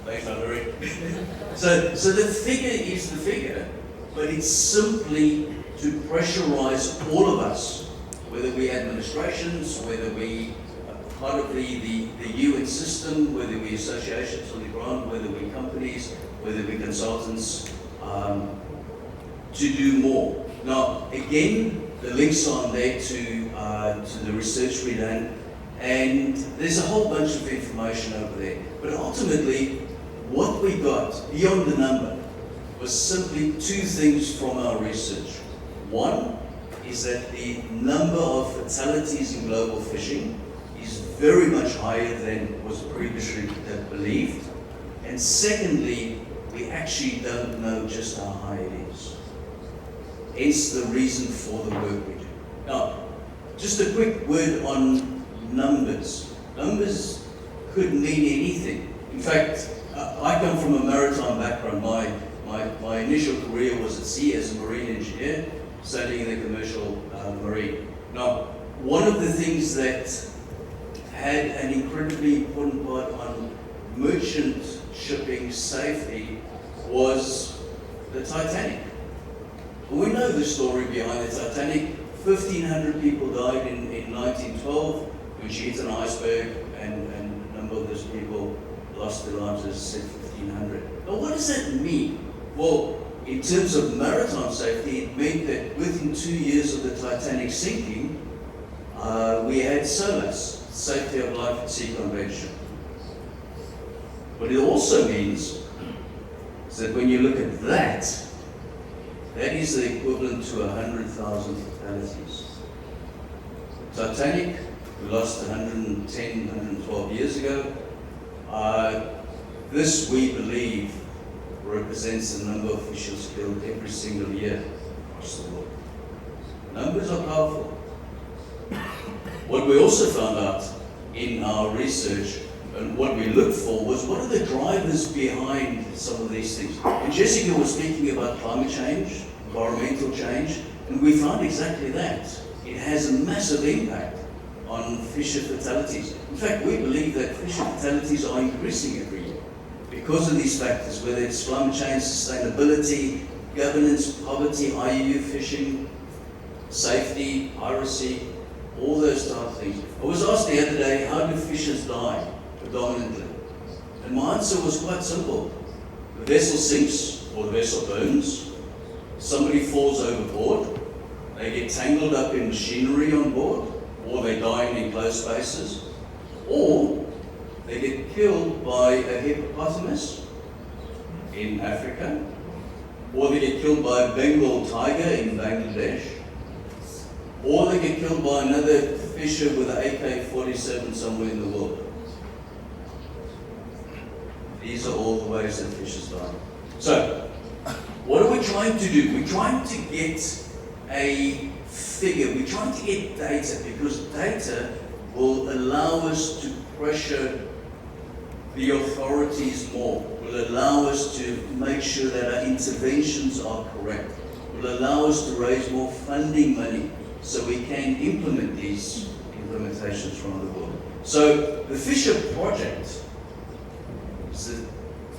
thanks, Valerie. So the figure is the figure, but it's simply to pressurize all of us, whether we administrations, whether we are part of the UN system, whether we associations on the ground, whether we companies, whether we consultants, to do more. Now, again, the links are on there to the research we done, and there's a whole bunch of information over there. But ultimately, what we got beyond the number was simply two things from our research. One is that the number of fatalities in global fishing is very much higher than was previously believed. And secondly, we actually don't know just how high it is. Hence the reason for the work we do. Now, just a quick word on numbers. Numbers could mean anything. In fact, I come from a maritime background. My initial career was at sea as a marine engineer, studying the commercial marine. Now, one of the things that had an incredibly important part on merchant shipping safety was the Titanic. We know the story behind the Titanic. 1,500 people died in 1912 when she hit an iceberg, and a number of those people lost their lives, as I said, 1,500. Now, what does that mean? Well, in terms of maritime safety, it meant that within 2 years of the Titanic sinking, we had SOLAS, Safety of Life at Sea Convention. But it also means is that when you look at that, that is the equivalent to 100,000 fatalities. Titanic, we lost 110, 112 years ago. This, we believe, represents the number of fishes killed every single year across the world. Numbers are powerful. What we also found out in our research and what we looked for was what are the drivers behind some of these things. And Jessica was speaking about climate change, environmental change, and we found exactly that. It has a massive impact on fisher fatalities. In fact, we believe that fisher fatalities are increasing every year because of these factors, whether it's climate change, sustainability, governance, poverty, IUU fishing, safety, piracy, all those type of things. I was asked the other day, how do fishers die predominantly? And my answer was quite simple. The vessel sinks or the vessel burns, somebody falls overboard, they get tangled up in machinery on board, or they die in enclosed spaces, or they get killed by a hippopotamus in Africa, or they get killed by a Bengal tiger in Bangladesh, or they get killed by another fisher with an AK-47 somewhere in the world. These are all the ways that fishers die. So, what are we trying to do? We're trying to get a figure, we're trying to get data, because data will allow us to pressure the authorities more, will allow us to make sure that our interventions are correct, will allow us to raise more funding money so we can implement these implementations around the world. So the Fisher Project is the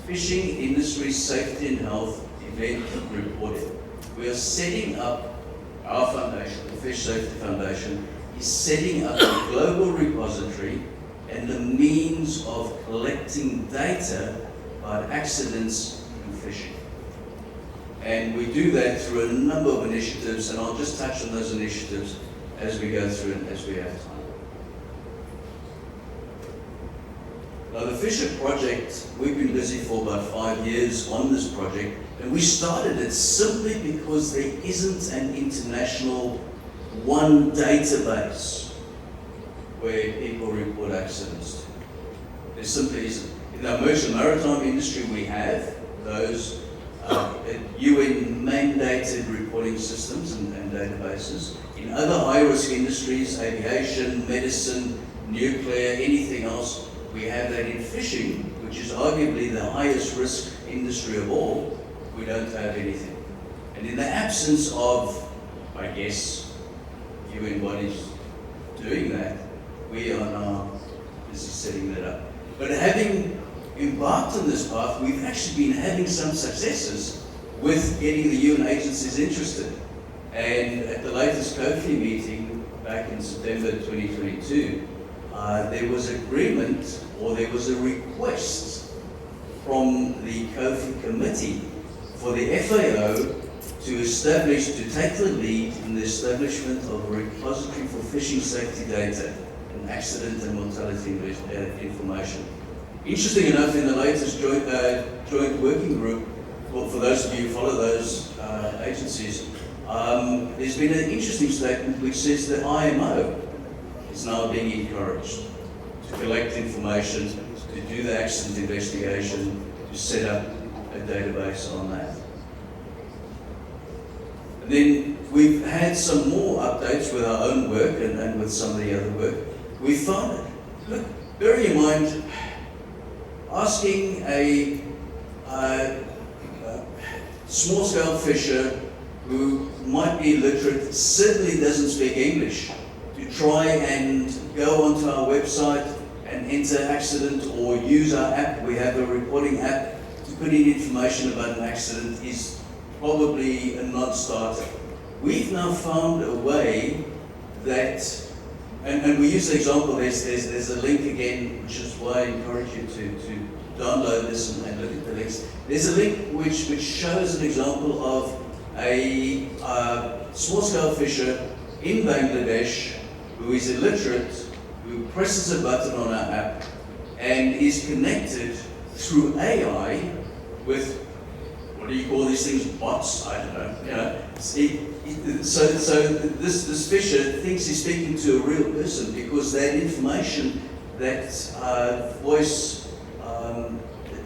Fishing Industry Safety and Health Event Reporting. We are setting up our foundation, the Fish Safety Foundation, is setting up a global repository and the means of collecting data about accidents in fishing. And we do that through a number of initiatives, and I'll just touch on those initiatives as we go through and as we have time. Now, the Fisher Project, we've been busy for about 5 years on this project, and we started it simply because there isn't an international one database where people report accidents to. There simply isn't. In our merchant maritime industry, we have those UN-mandated reporting systems and databases. In other high-risk industries, aviation, medicine, nuclear, anything else, we have that. In fishing, which is arguably the highest risk industry of all, we don't have anything. And in the absence of, I guess, UN bodies doing that, we are now busy setting that up. But having embarked on this path, we've actually been having some successes with getting the UN agencies interested. And at the latest COFI meeting back in September 2022, there was agreement, or there was a request from the COFI committee for the FAO to take the lead in the establishment of a repository for fishing safety data and accident and mortality information. Interesting enough, in the latest joint working group, well, for those of you who follow those agencies, there's been an interesting statement which says that IMO is now being encouraged to collect information, to do the accident investigation, to set up a database on that. And then we've had some more updates with our own work and with some of the other work. We found it. Look, bearing in mind, asking a small-scale fisher who might be illiterate, certainly doesn't speak English, to try and go onto our website and enter accident or use our app. We have a reporting app to put in information about an accident is probably a non-starter. We've now found a way that, and we use the example, there's a link again, which is why I encourage you to download this and look at the links. There's a link which shows an example of a small-scale fisher in Bangladesh who is illiterate, who presses a button on our app and is connected through AI with what do you call these things? Bots? I don't know. You know. So this fisher thinks he's speaking to a real person because that information, that voice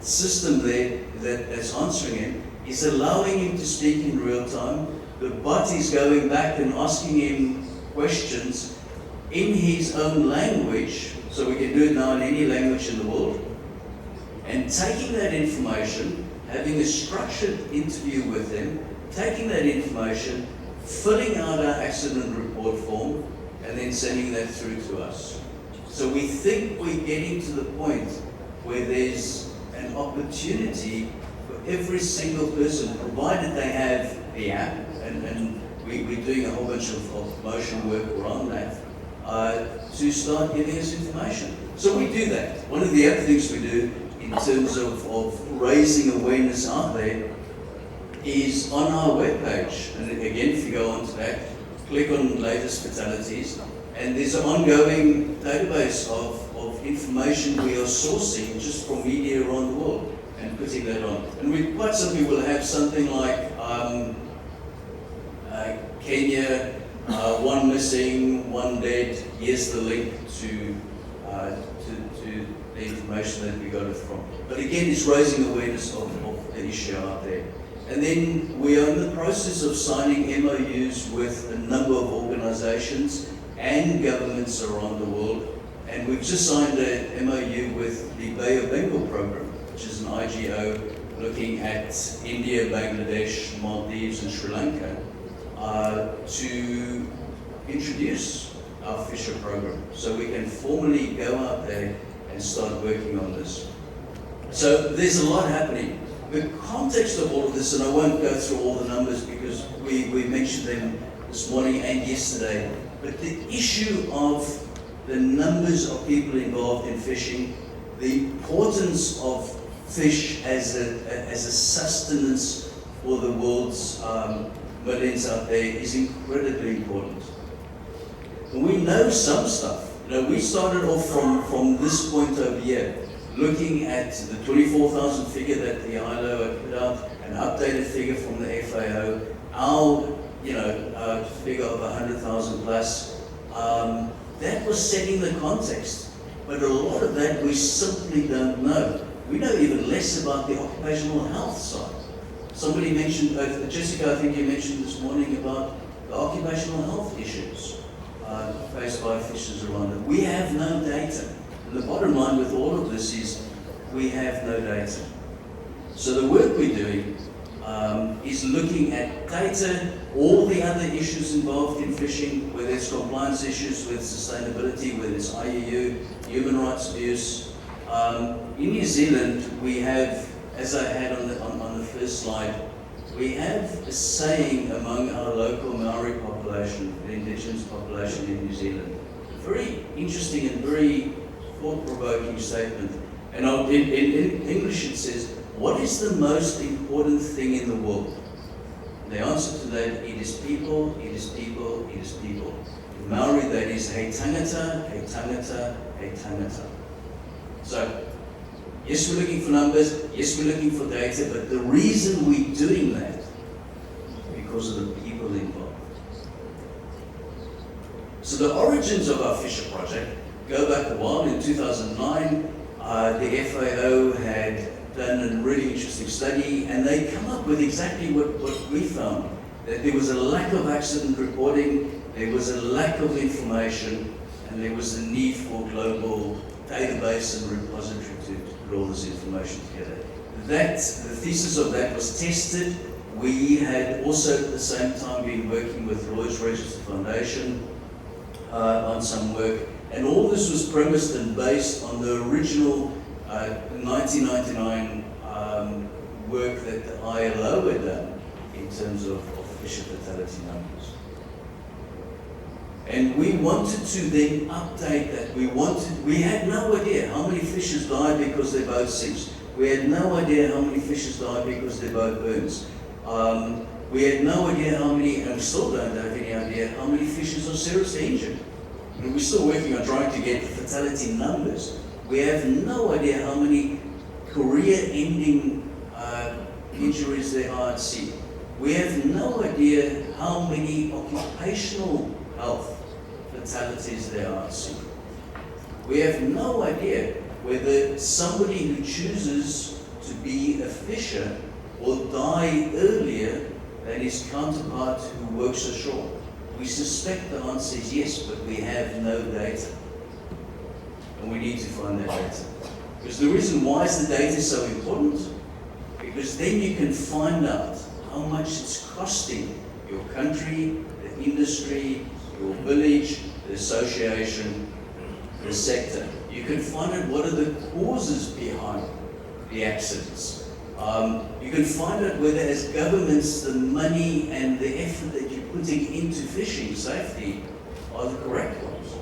system there that's answering him is allowing him to speak in real time. The bot is going back and asking him questions in his own language, so we can do it now in any language in the world, and taking that information, having a structured interview with him, taking that information, filling out our accident report form, and then sending that through to us. So we think we're getting to the point where there's an opportunity for every single person, provided they have the app, and we're doing a whole bunch of motion work around that, to start giving us information. So we do that. One of the other things we do in terms of raising awareness out there is on our webpage. And again, if you go onto that, click on latest fatalities, and there's an ongoing database of information we are sourcing just from media around the world and putting that on. And we quite simply will have something like Kenya, 1 missing, 1 dead. Here's the link to the information that we got it from. But again, it's raising awareness of the issue out there. And then we are in the process of signing MOUs with a number of organizations and governments around the world. And we've just signed an MOU with the Bay of Bengal program, which is an IGO looking at India, Bangladesh, Maldives, and Sri Lanka, to introduce our fisher program. So we can formally go out there and start working on this. So there's a lot happening. The context of all of this, and I won't go through all the numbers because we mentioned them this morning and yesterday, but the issue of the numbers of people involved in fishing, the importance of fish as a sustenance for the world's millions out there is incredibly important. And we know some stuff. You know, we started off from this point over here, looking at the 24,000 figure that the ILO had put out, an updated figure from the FAO, our figure of 100,000 plus. That was setting the context, but a lot of that we simply don't know. We know even less about the occupational health side. Somebody mentioned, Jessica, I think you mentioned this morning about the occupational health issues faced by fishers around it. We have no data. And the bottom line with all of this is we have no data. So the work we're doing is looking at data, all the other issues involved in fishing, whether it's compliance issues with sustainability, whether it's IUU, human rights abuse. In New Zealand, we have, as I had on the first slide, we have a saying among our local Maori population, the indigenous population in New Zealand. A very interesting and very thought-provoking statement. And in English it says, what is the most important thing in the world? The answer to that, it is people, it is people, it is people. In Maori, that is hei tangata, hei tangata, hei tangata. So, yes, we're looking for numbers, yes, we're looking for data, but the reason we're doing that is because of the people involved. So the origins of our Fisher project go back a while. In 2009, the FAO had done a really interesting study, and they come up with exactly what we found, that there was a lack of accident reporting, there was a lack of information, and there was a need for global database and repository to put all this information together. The thesis of that was tested. We had also at the same time been working with Lloyd's Register Foundation on some work, and all this was premised and based on the original 1999 work that the ILO had done in terms of fisher fatality numbers. And we wanted to then update that. We had no idea how many fishers died because their boat sinks. We had no idea how many fishers died because their boat burns. We had no idea how many, and we still don't have any idea, how many fishers are seriously injured. I mean, we're still working on trying to get the fatality numbers. We have no idea how many career-ending injuries there are at sea. We have no idea how many occupational health fatalities there are at sea. We have no idea whether somebody who chooses to be a fisher will die earlier than his counterpart who works ashore. We suspect the answer is yes, but we have no data. And we need to find that data. Because the reason why is the data so important? Because then you can find out how much it's costing your country, the industry, your village, the association, the sector. You can find out what are the causes behind the accidents. You can find out whether as governments the money and the effort that you're putting into fishing safety are the correct ones.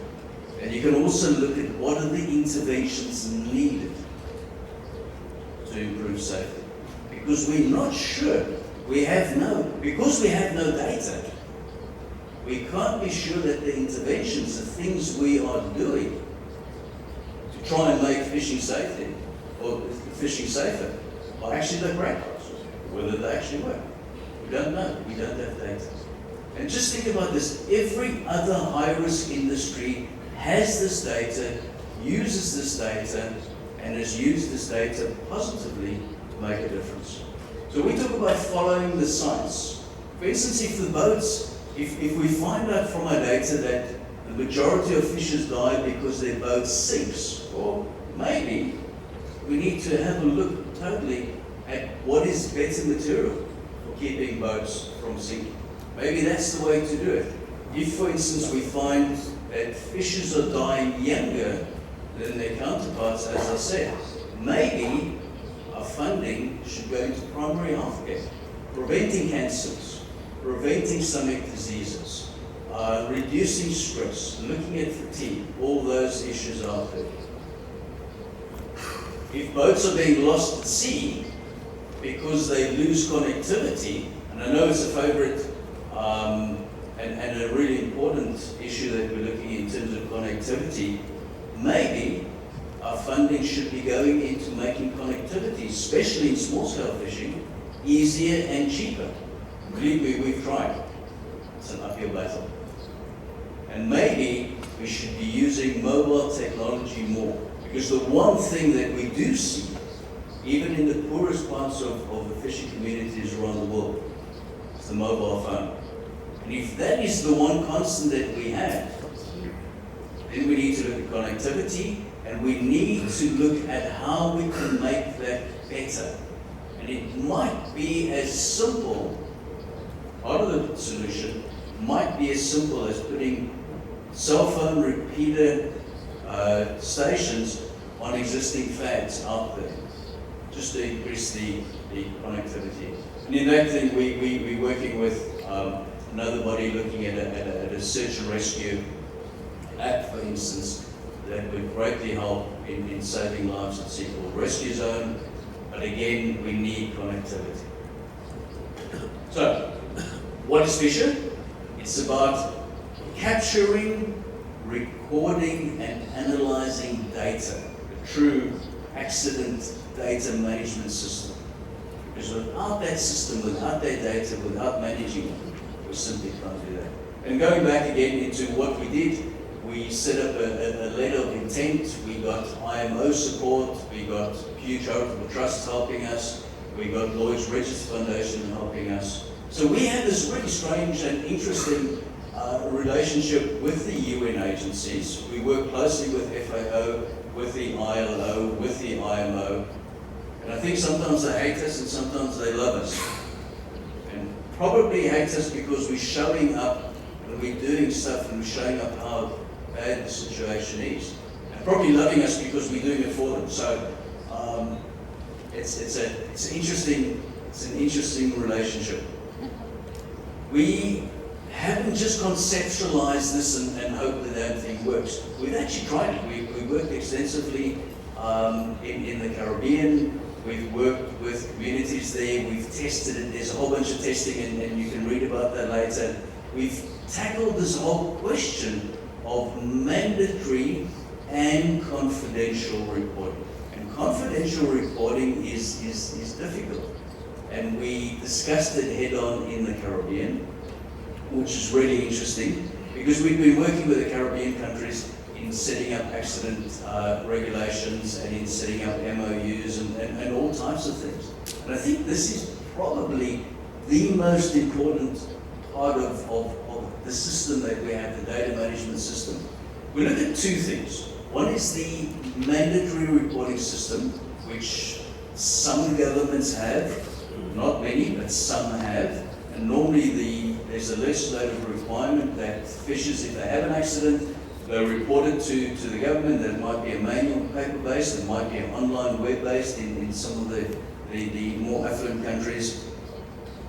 And you can also look at what are the interventions needed to improve safety. Because we're not sure, because we have no data, we can't be sure that the interventions, the things we are doing to try and make fishing safety, or fishing safer, are actually the correct ones, whether they actually work. We don't know, we don't have data. And just think about this, every other high-risk industry has this data, uses this data, and has used this data positively to make a difference. So we talk about following the science. For instance, if the boats, if we find out from our data that the majority of fishers die because their boat sinks, or maybe we need to have a look totally at what is better material for keeping boats from sinking. Maybe that's the way to do it. If, for instance, we find that fishers are dying younger than their counterparts, as I said, maybe our funding should go into primary healthcare, preventing cancers, preventing stomach diseases, reducing stress, looking at fatigue, all those issues are there. If boats are being lost at sea because they lose connectivity, and I know it's a favorite and a really important issue that we're looking at in terms of connectivity, maybe our funding should be going into making connectivity, especially in small-scale fishing, easier and cheaper. Believe me, we've tried. It's an uphill battle. And maybe we should be using mobile technology more. Because the one thing that we do see, even in the poorest parts of the fishing communities around the world, is the mobile phone. And if that is the one constant that we have, then we need to look at connectivity, and we need to look at how we can make that better. And it might be as simple, part of the solution might be as simple as putting cell phone repeater stations on existing fads out there, just to increase the connectivity. And in that thing, we're working with another body looking at a search and rescue app, for instance, that would greatly help in saving lives at sea, called Rescue Zone. But again, we need connectivity. So, what is fishing? It's about capturing, recording, and analyzing data, a true accident data management system. Because without that system, without that data, without managing it, we simply can't do that. And going back again into what we did, we set up a letter of intent. We got IMO support, we got Pew Charitable Trust helping us, we got Lloyd's Register Foundation helping us. So we had this really strange and interesting relationship with the UN agencies. We work closely with FAO, with the ILO, with the IMO. And I think sometimes they hate us and sometimes they love us. And probably hate us because we're showing up and we're doing stuff and we're showing up how bad the situation is. And probably loving us because we're doing it for them. So it's an interesting relationship. We haven't just conceptualized this and hoped that everything works. We've actually tried it. We worked extensively in the Caribbean. We've worked with communities there. We've tested it. There's a whole bunch of testing, and you can read about that later. We've tackled this whole question of mandatory and confidential reporting. And confidential reporting is difficult. and we discussed it head on in the Caribbean, which is really interesting because we've been working with the Caribbean countries in setting up accident regulations and in setting up MOUs and all types of things. And I think this is probably the most important part of the system that we have, the data management system. We look at two things. One is the mandatory reporting system, which some governments have, not many, but some have. And normally there's a legislative requirement that fishers, if they have an accident, they report it to the government. That might be a manual paper-based, it might be an online web-based in some of the more affluent countries.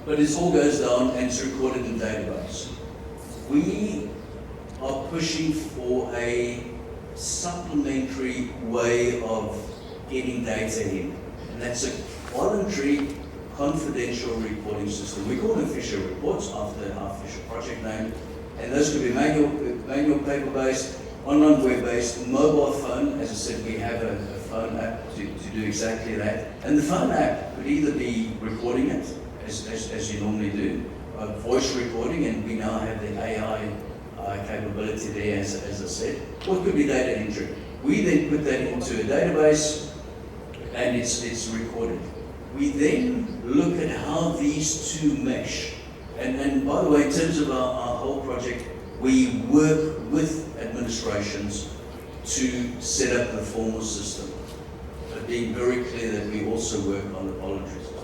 But it all goes down and it's recorded in database. We are pushing for a supplementary way of getting data in. And that's a voluntary confidential reporting system. We call them fisher reports after our fisher project name. And those could be manual paper-based, online web-based, mobile phone. As I said, we have a phone app to do exactly that. And the phone app could either be recording it, as you normally do, voice recording, and we now have the AI capability there, as I said, or it could be data entry. We then put that into a database, and it's recorded. We then look at how these two mesh. And by the way, in terms of our whole project, we work with administrations to set up the formal system, but being very clear that we also work on the voluntary system.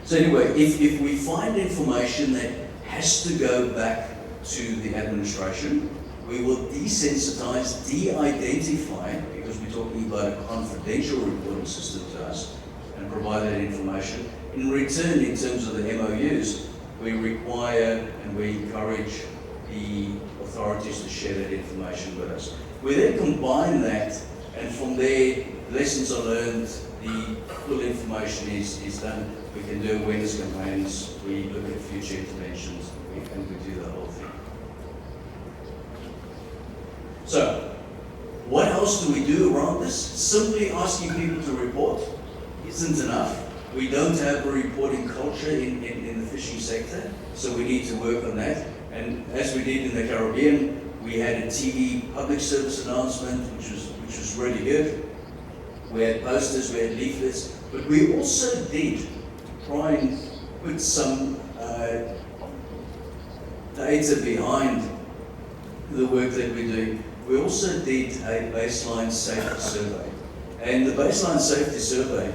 So anyway, if we find information that has to go back to the administration, we will desensitize, de-identify, because we're talking about a confidential reporting system to us, and provide that information. In return, in terms of the MOUs, we require and we encourage the authorities to share that information with us. We then combine that, and from there, lessons are learned, the full information is done. We can do awareness campaigns, we look at future interventions, and we do the whole thing. So, what else do we do around this? Simply asking people to report isn't enough. We don't have a reporting culture in the fishing sector, so we need to work on that. And as we did in the Caribbean, we had a TV public service announcement, which was really good. We had posters, we had leaflets, but we also did try and put some data behind the work that we're doing. We also did a baseline safety survey. And the baseline safety survey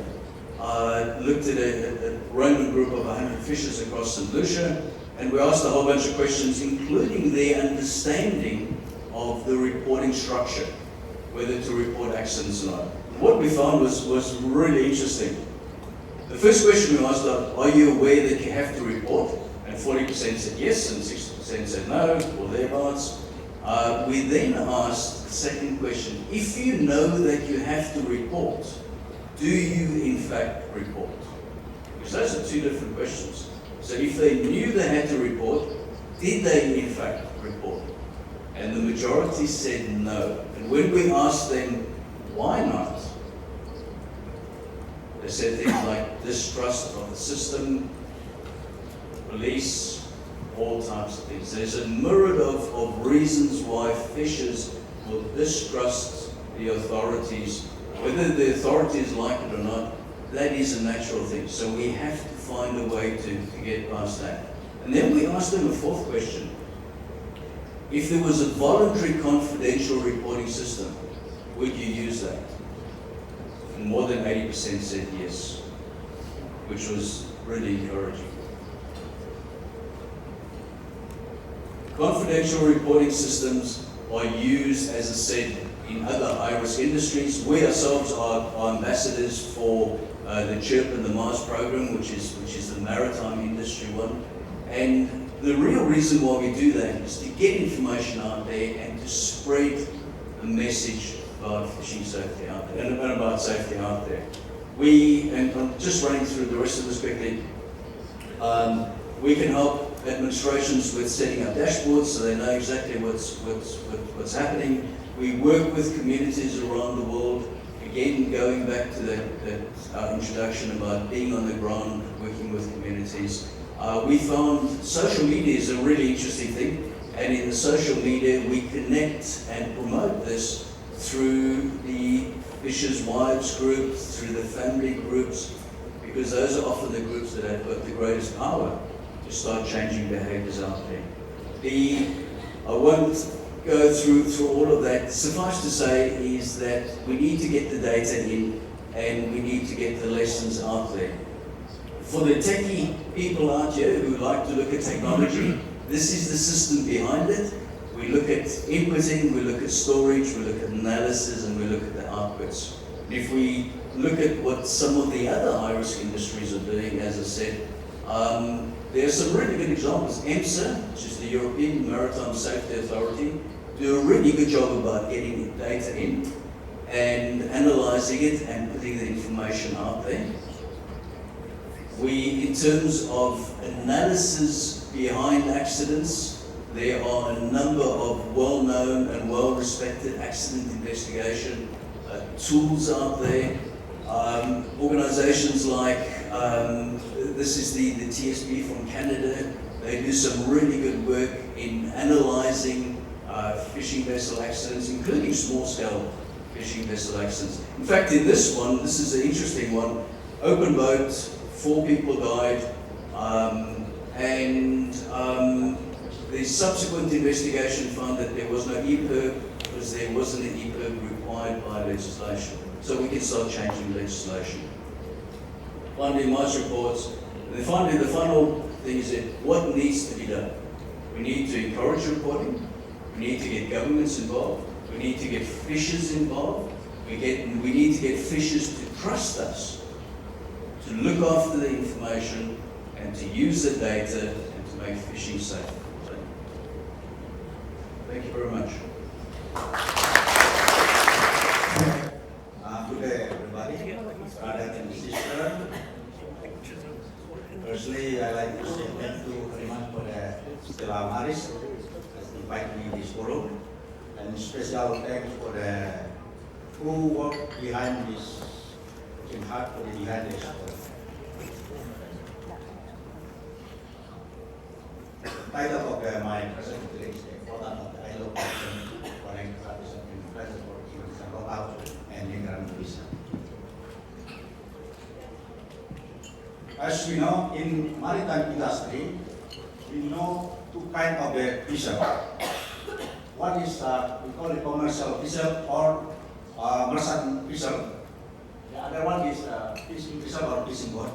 looked at a random group of 100 fishers across St. Lucia, and we asked a whole bunch of questions, including their understanding of the reporting structure, whether to report accidents or not. What we found was really interesting. The first question we asked was, are you aware that you have to report? And 40% said yes, and 60% said no, or thereabouts. We then asked the second question, if you know that you have to report, do you in fact report? Because those are two different questions. So if they knew they had to report, did they in fact report? And the majority said no. And when we asked them, why not? They said things like distrust of the system, police, all types of things. There's a myriad of reasons why fishers will distrust the authorities. Whether the authorities like it or not, that is a natural thing. So we have to find a way to get past that. And then we asked them a fourth question. If there was a voluntary confidential reporting system, would you use that? And more than 80% said yes, which was really encouraging. Confidential reporting systems are used, as I said, in other high-risk industries. We ourselves are ambassadors for the CHIRP and the Mars program, which is the maritime industry one. And the real reason why we do that is to get information out there and to spread the message about fishing safety out there and about safety out there. And I'm just running through the rest of this quickly. We can help administrations with setting up dashboards so they know exactly what's happening. We work with communities around the world again, going back to that introduction about being on the ground, working with communities, we found social media is a really interesting thing, and in the social media we connect and promote this through the Fishers' Wives group, through the family groups, because those are often the groups that have got the greatest power to start changing behaviours out there. I won't go through all of that. Suffice to say is that we need to get the data in and we need to get the lessons out there. For the techie people out here who like to look at technology, this is the system behind it. We look at inputting, we look at storage, we look at analysis, and we look at the outputs. If we look at what some of the other high-risk industries are doing, as I said, there are some really good examples. EMSA, which is the European Maritime Safety Authority, do a really good job about getting the data in and analysing it and putting the information out there. In terms of analysis behind accidents, there are a number of well-known and well-respected accident investigation tools out there. Organisations like, this is the TSB from Canada, they do some really good work in analysing fishing vessel accidents, including small-scale fishing vessel accidents. In fact, in this one, this is an interesting one, open boat, 4 people died, and the subsequent investigation found that there was no EPIRB because there wasn't an EPIRB required by legislation. So we can start changing legislation. Finally, March reports. Finally, the final thing is that what needs to be done? We need to encourage reporting. We need to get governments involved. We need to get fishers involved. We need to get fishers to trust us, to look after the information and to use the data and to make fishing safe. Thank you very much. Good day, everybody. Brother and sister. Firstly, I'd like to say thank you very much for the Stella Maris that invited me to this forum, and special thanks for the who work behind this, working hard for the behind this. The title of my presentation is the importance of the ILO Convention foreign practice and transport for rollout and immigrant visa. As we know, in maritime industry, we know 2 kinds of the vessel. One is we call it commercial vessel or merchant vessel. The other one is fishing vessel or fishing boat.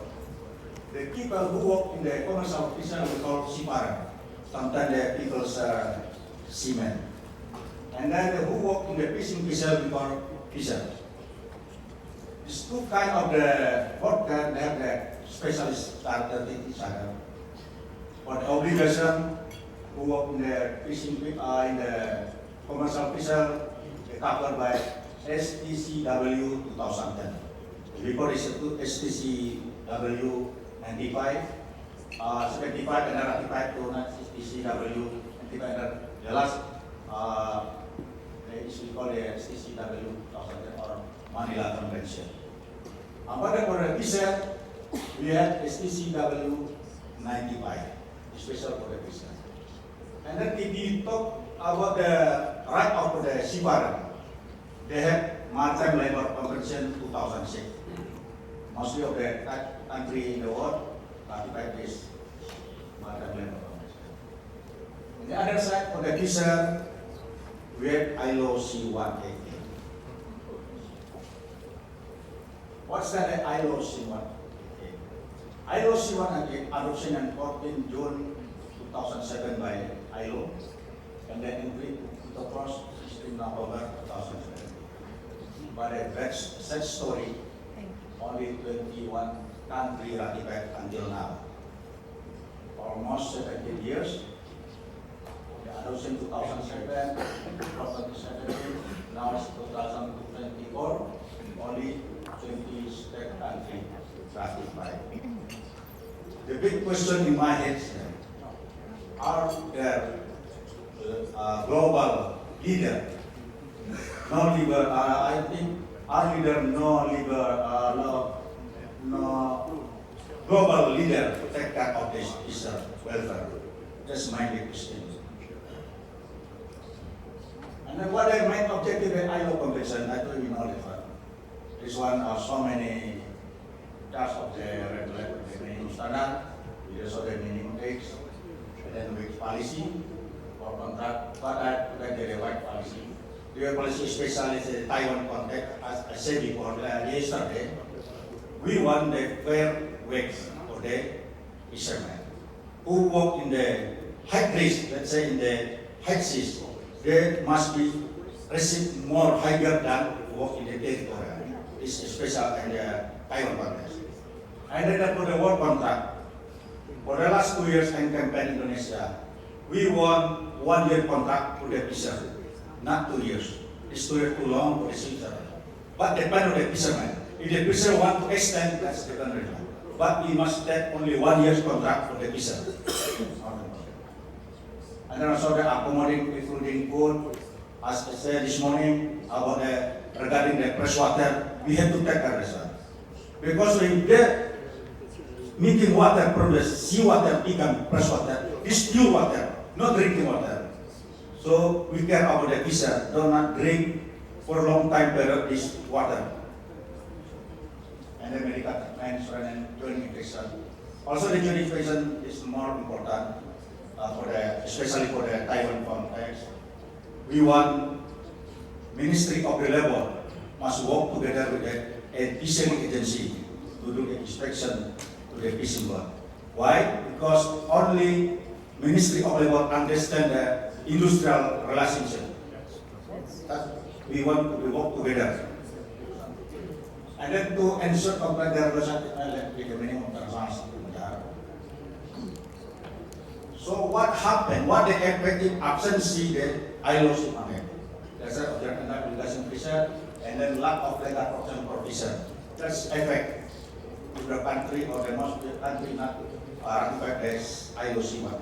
The people who work in the commercial vessel we call seafarer. Sometimes the people seamen. And then the who work in the fishing vessel we call fisher. These 2 kinds of the worker, they have the specialist charter with each other. For the obligation, who work in the fishing, in the commercial vessel, they covered by STCW 2010. Before is STCW 95, 75 and ratified to STCW 95. The last is we call the STCW 2010 or Manila Convention. But for the vessel, we have STCW 95, special for the vessel. And then if we talk about the right of the seafarer, they have Maritime Labour Convention 2006. Mostly of the country in the world ratified this Maritime Labour Convention. On the other side, for the vessel, we have ILO C-188. What's that ILO C-188? ILO C-188 adoption on 14 June 2007 by ILO, and then entry into force 16 November 2007. But a sad story, only 21 countries ratified until now. Almost 17 years. The adoption 2007, 2017, now it's 2024, only 20 state countries ratified. The big question in my head is, are there global leaders? No leader. I think our leader no global leader to take care of this welfare. That's my big question. And then what the main objective of ILO convention, I told you know this one. This one are so many tasks of the regulator, the minimum standard, we also the minimum wage, and then wage policy for contract, but I put the right policy. The policy especially the Taiwan context, as I said before yesterday, we want the fair wage for the fishermen who work in the high risk, let's say in the high seas. They must be receive more higher than work in the territory. This is special in the Taiwan context. And then for the work contract, for the last 2 years in campaign Indonesia, we won 1 year contract for the fisher, not 2 years. It's 2 years too long for the fisher. But depend on the fisherman. If the fisher want to extend, that's different reason. But we must take only 1 year's contract for the fisher. And then also the accommodating, including food, as I said this morning about regarding the fresh water, we have to take care of that. Because when they making water from the seawater become fresh water, it's pure water, not drinking water. So we care about the fisher, do not drink for a long time period this water. And then medical treatment and joint infection. Also the joint infection is more important. Especially for the Taiwan context, we want Ministry of the Labor must work together with a fishery agency to do the inspection to the fishing boat. Why? Because only Ministry of Labor understand the industrial relationship. That we want to work together. And then to ensure compliant the relationship with the minimum transaction. So what happened? What the effective absence the ILO system? There's an object and application fisher, and then lack of legal protection for fisher. That's effect to the country or the most country not ratified as ILO system.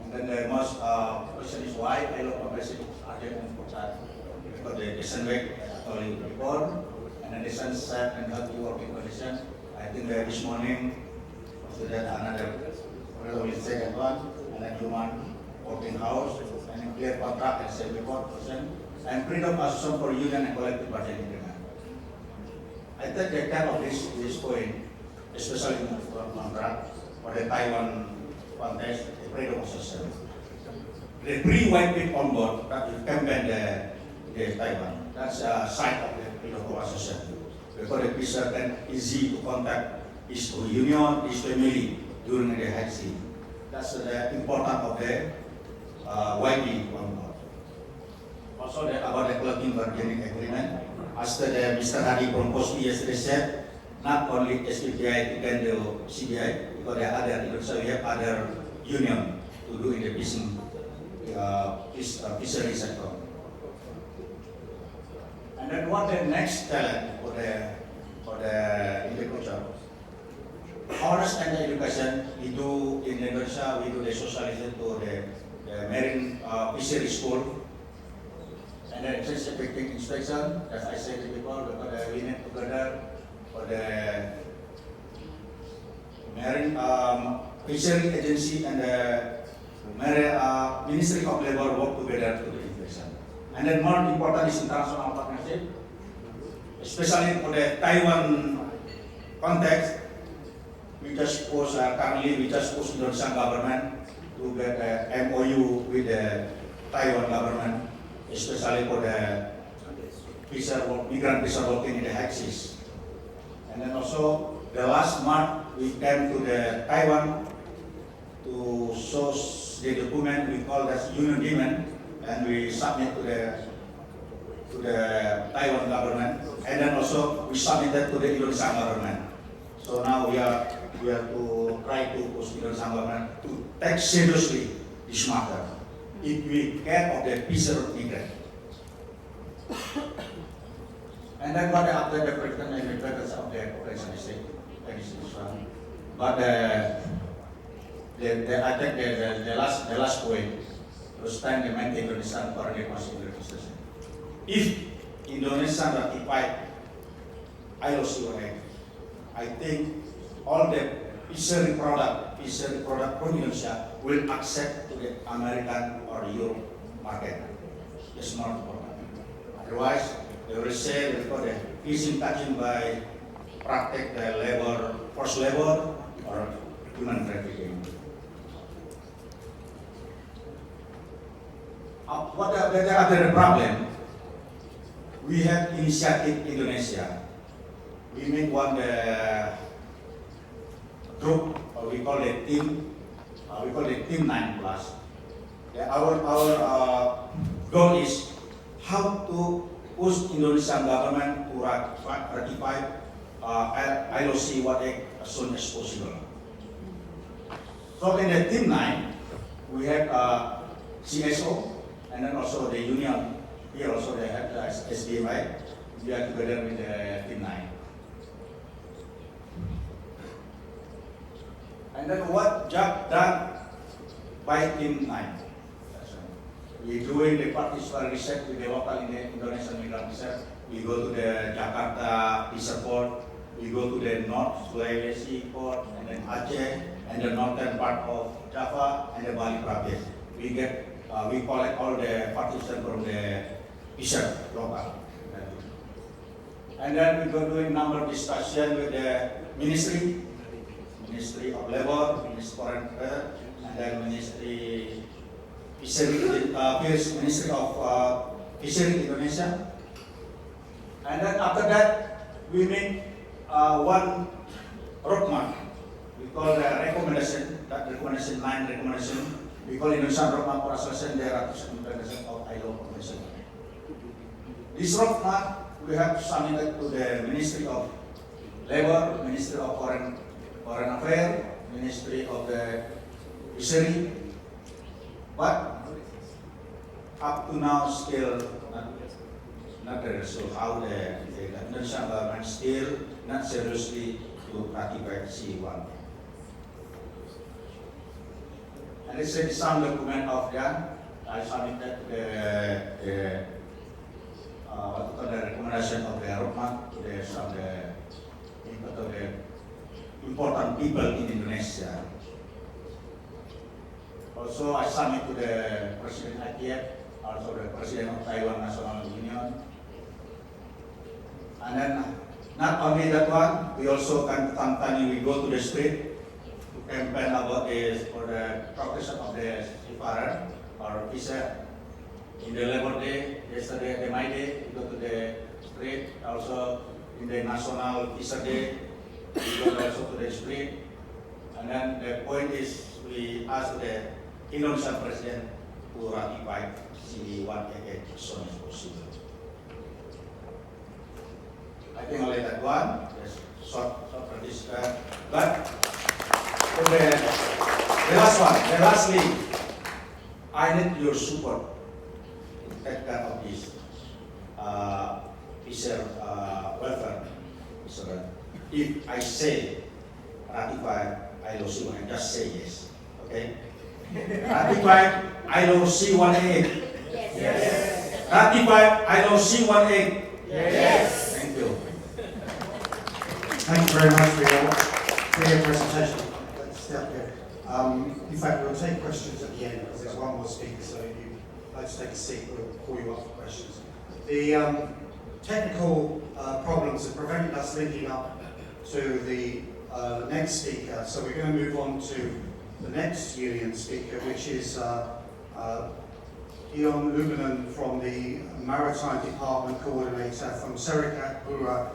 And then the most question is why ILO convention is urgent and important. Because the decent weight I told you before, and then decent safe and healthy working condition. I think that this morning, after that another, second one, and then human working house, and clear contract and 74%, and freedom of association for union and collective bargaining agreement. I take the care of this point, especially in the contract for the Taiwan context, the freedom of association. The pre-white people on board that will campaign the Taiwan. That's a side of the freedom of association. Because the fisher then easy to contact his union, his family during the high sea. That's the importance of the YB on board. Also about the collective bargaining agreement, as Mr. Hadi from Kosti yesterday said, not only SPPI can do CBI, because there are other, so we have other union to do in the fishing, fishery sector. And then what the next challenge for the agriculture? Forest and education, we do in Indonesia, we do the socialization to the marine fishery school. And then it's effective inspection, as I said before, because we need together for the marine fishery agency and the Ministry of Labor work together to do inspection. And then more important is international partnership, especially for the Taiwan context. We just push, currently we just push Indonesian government to get a MOU with the Taiwan government, especially for the migrant fisher working in the high seas. And then also the last month we came to the Taiwan to show the document we call as union agreement, and we submit to the Taiwan government, and then also we submitted to the Indonesian government. So now we are to try to push Indonesian government to take seriously this matter if we care of the fisher migrant. And then what after the president and the purpose of the operation is this one. But I think the last point to stand the main Indonesian foreign diplomacy legislation. If Indonesia ratified ILO COA, I think all the fishery product from Indonesia will accept to the American or Europe market. It's not important. Otherwise, they will say they've got the fishing catching by practice the labor, forced labor, or human trafficking. What are the other problem? We have initiative Indonesia. We make one group, we call it team. We call it Team 9 Plus. Our goal is how to push Indonesian government to ratify ILO COA as soon as possible. So in the Team 9, we have CSO, and then also the union. Here also they have the SDMI. We are together with the Team 9. And then what job done by Team 9? We doing the participatory research with the local Indonesian migrant research. We go to the Jakarta Fisher Port. We go to the North Sulawesi Port, and then Aceh, and the northern part of Java, and the Bali province. We collect all the participants from the fisher local. And then we go doing number of discussion with the Ministry of Labor, Ministry of Foreign Affairs, and then Ministry of Fishery Indonesia. And then after that, we make one roadmap. We call the recommendation, that recommendation 9 recommendation. We call Indonesian roadmap for association the ratification of ILO convention. This roadmap we have submitted to the Ministry of Labor, Ministry of Foreign Affairs, Ministry of the Fishery, but up to now still not the result how the Indonesian government still not seriously to ratify C1. And this is some document of them. I submitted the recommendation of the roadmap to the important people in Indonesia. Also, I submit to the President ITF, also the President of Taiwan National Union. And then, not only that one, we also can sometimes we go to the street to campaign about this for the protection of the seafarer or fisher. In the Labor Day, yesterday, the May Day, we go to the street. Also, in the National Fisher Day, we go also to the street. And then the point is, we ask the Indonesian President to ratify CD188 as soon as possible. I think only that one, just short for this. But for the lastly, I need your support to take care of this fisher welfare. So if I say ratify ILO C1, just say yes. Okay? Ratify ILO C188. Yes. Ratify ILO C188. Yes. Thank you. Thank you very much for your presentation. Let's step here. In fact, we'll take questions at the end because there's one more speaker, so if you'd like to take a seat, we'll call you up for questions. The technical problems have prevented us linking up to the next speaker, so we're going to move on to the next union speaker, which is Ion Lumban from the Maritime Department Coordinator from Serikat Pura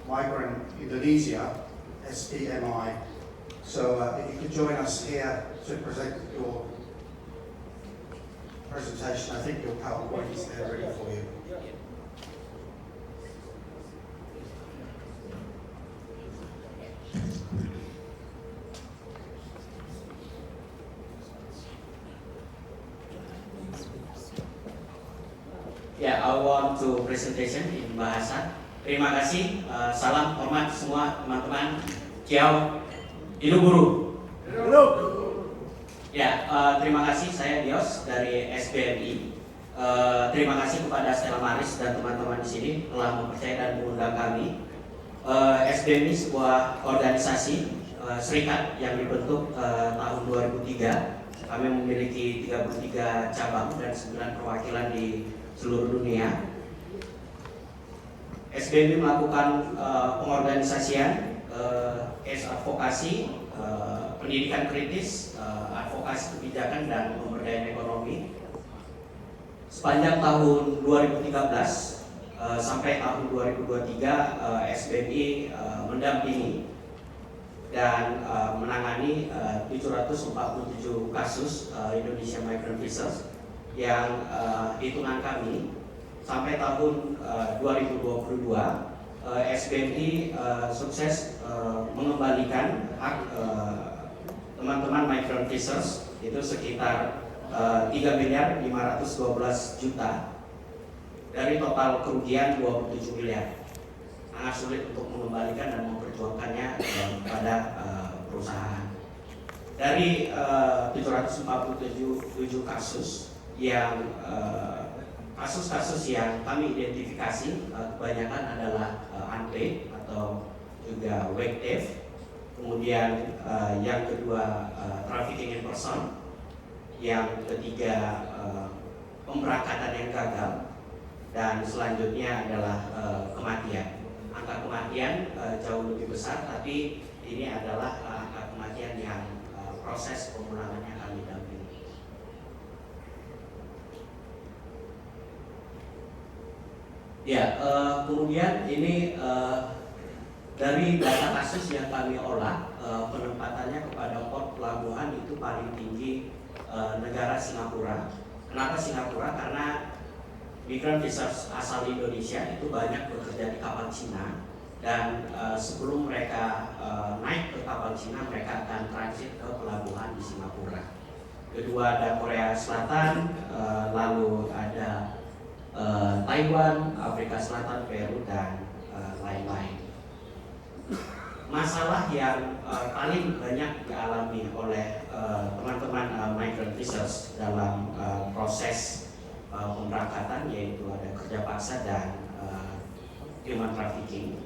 Migrant Indonesia, SPMI. So if you could join us here to present your presentation. I think your PowerPoint is there ready for you. Ya, I want to presentation in bahasa. Terima kasih, salam hormat semua teman-teman. Ciao, hidup guru. Ya, terima kasih. Saya Dios dari SBMI. Terima kasih kepada Stella Maris dan teman-teman di sini telah mempercayai dan mengundang kami. SBMI sebuah organisasi serikat yang dibentuk tahun 2003. Kami memiliki 33 cabang dan 9 perwakilan di seluruh dunia. SBMI melakukan pengorganisasian, advokasi, pendidikan kritis, advokasi kebijakan dan pemberdayaan ekonomi. Sepanjang tahun 2013 sampai tahun 2023 SBMI mendampingi dan menangani 747 kasus Indonesia migrant visas yang hitungan kami sampai tahun 2022 SBMI sukses mengembalikan hak teman-teman migrant visas itu sekitar 3.512 juta dari total kerugian 27 miliar. Sangat sulit untuk mengembalikan dan memperjuangkannya kepada perusahaan. Dari 747 kasus yang kasus-kasus yang kami identifikasi kebanyakan adalah unpaid atau juga wage theft. Kemudian yang kedua trafficking in person, yang ketiga pemberangkatan yang gagal, dan selanjutnya adalah kematian. Angka kematian jauh lebih besar, tapi ini adalah angka kematian yang proses pemulangannya kami dampingi. Ya, kemudian ini dari data kasus yang kami olah, penempatannya kepada port pelabuhan itu paling tinggi negara Singapura. Kenapa Singapura? Karena migran visas asal Indonesia itu banyak bekerja di kapal Cina, dan sebelum mereka naik ke kapal Cina, mereka akan transit ke pelabuhan di Singapura. Kedua ada Korea Selatan, lalu ada Taiwan, Afrika Selatan, Peru, dan lain-lain. Masalah yang paling banyak dialami oleh teman-teman migrant visas dalam proses pemberangkatan yaitu ada kerja paksa dan human trafficking.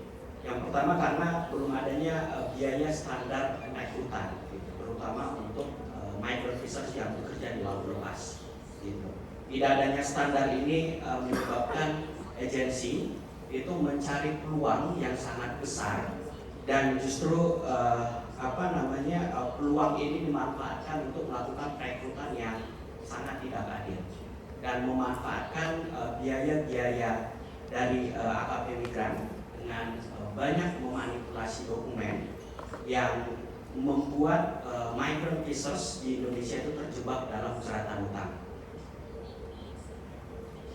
Yang pertama karena belum adanya biaya standar naik hutan, gitu, terutama untuk migrant visas yang bekerja di laut lepas. Gitu. Tidak adanya standar ini menyebabkan agensi itu mencari peluang yang sangat besar, dan justru peluang ini dimanfaatkan untuk melakukan rekrutan yang sangat tidak adil dan memanfaatkan biaya-biaya dari AKP migran dengan banyak memanipulasi dokumen yang membuat migrant visas di Indonesia itu terjebak dalam jeratan hutang.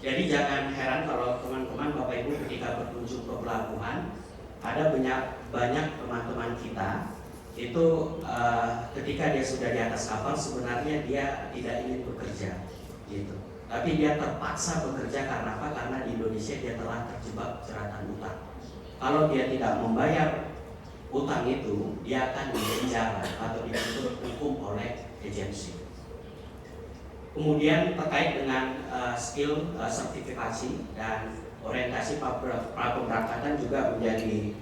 Jadi jangan heran kalau teman-teman Bapak Ibu ketika berkunjung ke pelabuhan ada banyak teman-teman kita itu ketika dia sudah di atas kapal sebenarnya dia tidak ingin bekerja, gitu. Tapi dia terpaksa bekerja karena apa? Karena di Indonesia dia telah terjebak jeratan hutang. Kalau dia tidak membayar hutang itu, dia akan dipenjara atau dituntut hukum oleh agensi. Kemudian terkait dengan skill sertifikasi dan orientasi pra-pemberangkatan juga menjadi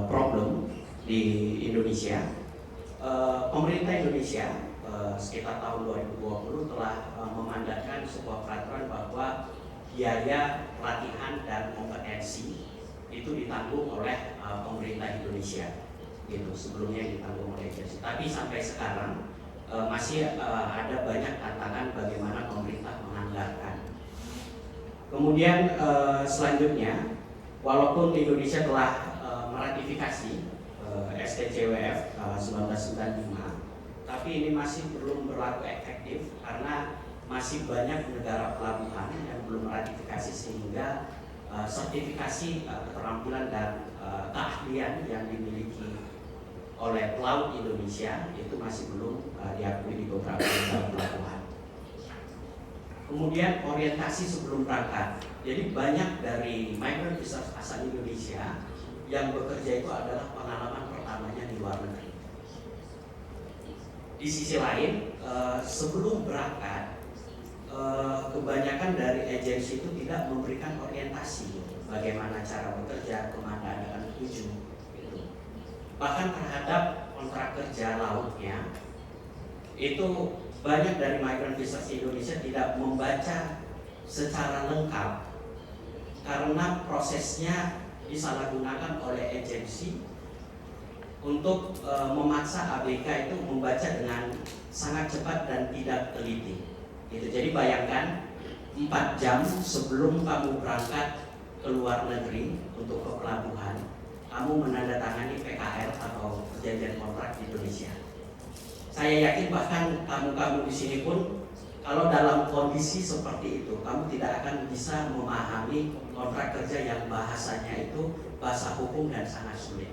problem di Indonesia. Pemerintah Indonesia sekitar tahun 2020 telah memandatkan sebuah peraturan bahwa biaya pelatihan dan kompetensi itu ditanggung oleh pemerintah Indonesia. Gitu, sebelumnya ditanggung oleh agensi. Tapi sampai sekarang masih ada banyak tantangan bagaimana pemerintah menganggarkan. Kemudian selanjutnya, walaupun Indonesia telah meratifikasi STCWF 1995, tapi ini masih belum berlaku efektif karena masih banyak negara pelabuhan yang belum meratifikasi, sehingga sertifikasi keterampilan dan keahlian yang dimiliki oleh pelaut Indonesia itu masih belum diakui di beberapa negara pelabuhan. Kemudian orientasi sebelum berangkat. Jadi banyak dari migrant visas asal Indonesia yang bekerja itu adalah pengalaman pertamanya di luar negeri. Di sisi lain, sebelum berangkat, kebanyakan dari agensi itu tidak memberikan orientasi bagaimana cara bekerja, kemana Anda akan tuju. Gitu. Bahkan terhadap kontrak kerja lautnya, itu banyak dari migrant visitors Indonesia tidak membaca secara lengkap karena prosesnya disalahgunakan oleh agensi untuk memaksa ABK itu membaca dengan sangat cepat dan tidak teliti. Gitu. Jadi bayangkan 4 jam sebelum kamu berangkat ke luar negeri untuk ke pelabuhan, kamu menandatangani PKL atau perjanjian kontrak di Indonesia. Saya yakin bahkan kamu-kamu di sini pun kalau dalam kondisi seperti itu, kamu tidak akan bisa memahami kontrak kerja yang bahasanya itu bahasa hukum dan sangat sulit.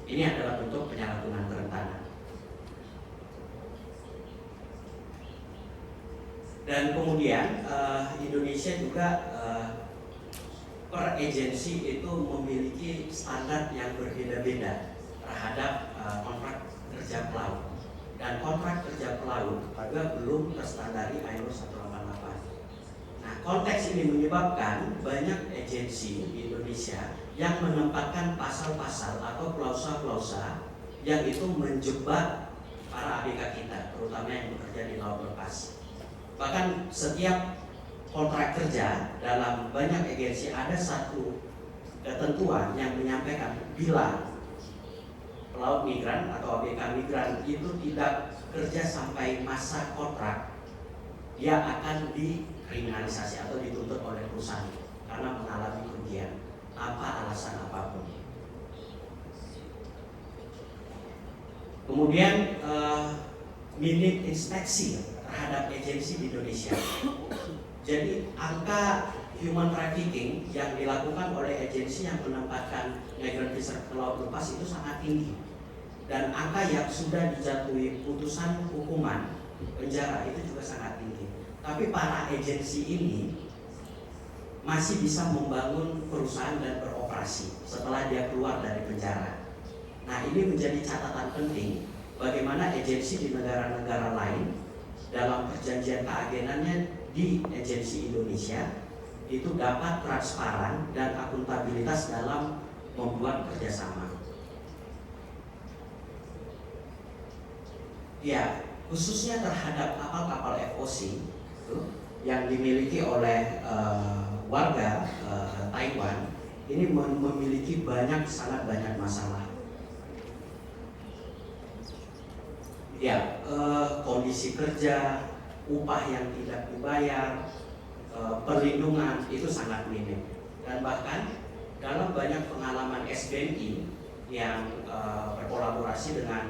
Ini adalah bentuk penyalahgunaan kerentanan. Dan kemudian Indonesia juga per agensi itu memiliki standar yang berbeda-beda terhadap kontrak kerja pelaut. Dan kontrak kerja pelaut juga belum terstandari ILO 188. Nah, konteks ini menyebabkan banyak agensi di Indonesia yang menempatkan pasal-pasal atau klausa-klausa yang itu menjebak para ABK kita, terutama yang bekerja di laut lepas. Bahkan setiap kontrak kerja dalam banyak agensi ada satu ketentuan yang menyampaikan bila pelaut migran atau ABK migran itu tidak kerja sampai masa kontrak, dia akan dikriminalisasi atau dituntut oleh perusahaan karena mengalami kerugian, apa alasan apapun. Kemudian minim inspeksi terhadap agensi di Indonesia. Jadi angka human trafficking yang dilakukan oleh agensi yang menempatkan migrant visitor ke laut lepas itu sangat tinggi. Dan angka yang sudah dijatuhi putusan hukuman penjara itu juga sangat tinggi. Tapi para agensi ini masih bisa membangun perusahaan dan beroperasi setelah dia keluar dari penjara. Nah, ini menjadi catatan penting bagaimana agensi di negara-negara lain dalam perjanjian keagenannya di agensi Indonesia itu dapat transparan dan akuntabilitas dalam membuat kerjasama. Ya, khususnya terhadap kapal-kapal FOC yang dimiliki oleh warga Taiwan, ini memiliki sangat banyak masalah. Ya, kondisi kerja, upah yang tidak dibayar, perlindungan itu sangat minim. Dan bahkan dalam banyak pengalaman SBMI yang berkolaborasi dengan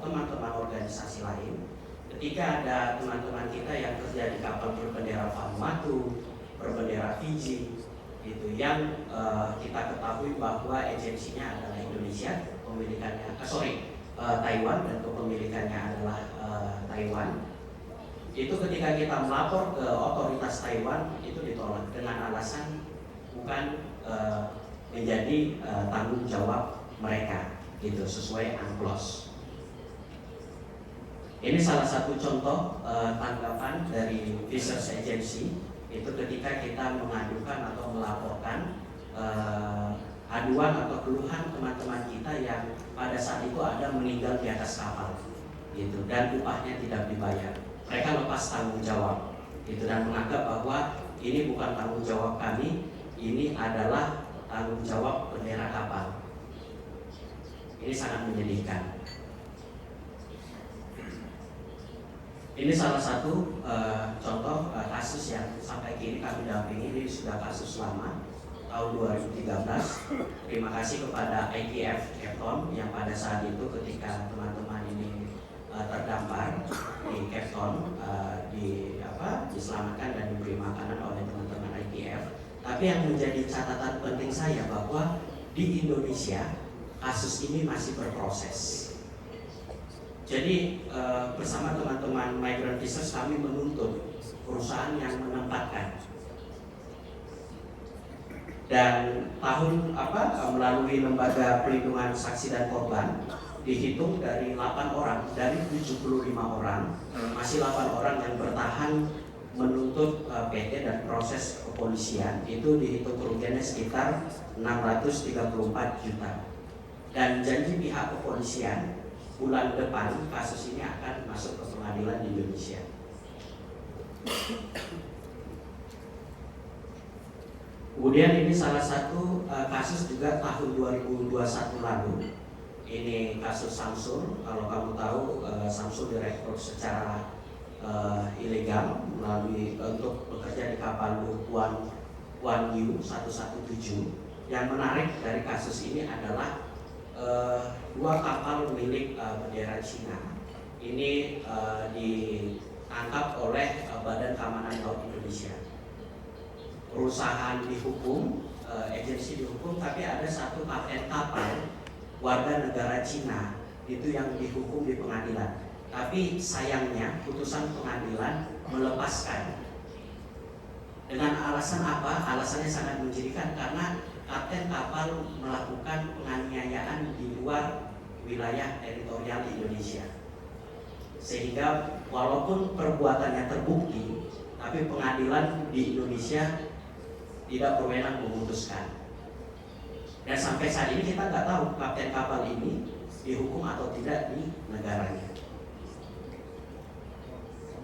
teman-teman organisasi lain, ketika ada teman-teman kita yang kerja di kapal berbendera Vanuatu, berbendera Fiji, gitu, yang kita ketahui bahwa agensinya adalah Indonesia, Taiwan dan kepemilikannya adalah Taiwan. Itu ketika kita melapor ke otoritas Taiwan itu ditolak dengan alasan bukan menjadi tanggung jawab mereka, gitu, sesuai UNCLOS. Ini salah satu contoh tanggapan dari research agency itu ketika kita mengadukan atau melaporkan aduan atau keluhan teman-teman kita yang pada saat itu ada meninggal di atas kapal, gitu, dan upahnya tidak dibayar. Mereka lepas tanggung jawab, gitu, dan menganggap bahwa ini bukan tanggung jawab kami, ini adalah tanggung jawab bendera kapal. Ini sangat menyedihkan. Ini salah satu contoh kasus yang sampai kini kami dampingi. Ini sudah kasus lama, tahun 2013. Terima kasih kepada ITF Capton yang pada saat itu ketika teman-teman ini terdampar di Capton, diselamatkan dan diberi makanan oleh teman-teman ITF. Tapi yang menjadi catatan penting saya bahwa di Indonesia kasus ini masih berproses. Jadi bersama teman-teman migrant visitors kami menuntut perusahaan yang menempatkan dan melalui lembaga perlindungan saksi dan korban dihitung dari 8 orang, dari 75 orang, masih 8 orang yang bertahan menuntut PT dan proses kepolisian. Itu dihitung kerugiannya sekitar 634 juta. Dan janji pihak kepolisian bulan depan kasus ini akan masuk ke pengadilan di Indonesia. Kemudian ini salah satu kasus juga tahun 2021 lalu. Ini kasus Samsul. Kalau kamu tahu, Samsul direkrut secara ilegal melalui untuk bekerja di kapal Tuan Yu 117. Yang menarik dari kasus ini adalah 2 kapal milik bendera Cina. Ini ditangkap oleh Badan Keamanan Laut Indonesia. Perusahaan dihukum, agensi dihukum, tapi ada satu kapten kapal warga negara Cina itu yang dihukum di pengadilan. Tapi sayangnya putusan pengadilan melepaskan. Dengan alasan apa? Alasannya sangat menjadikan karena kapten kapal melakukan penganiayaan di luar wilayah teritorial Indonesia. Sehingga walaupun perbuatannya terbukti, tapi pengadilan di Indonesia tidak berwenang memutuskan. Dan sampai saat ini kita nggak tahu kapten kapal ini dihukum atau tidak di negaranya.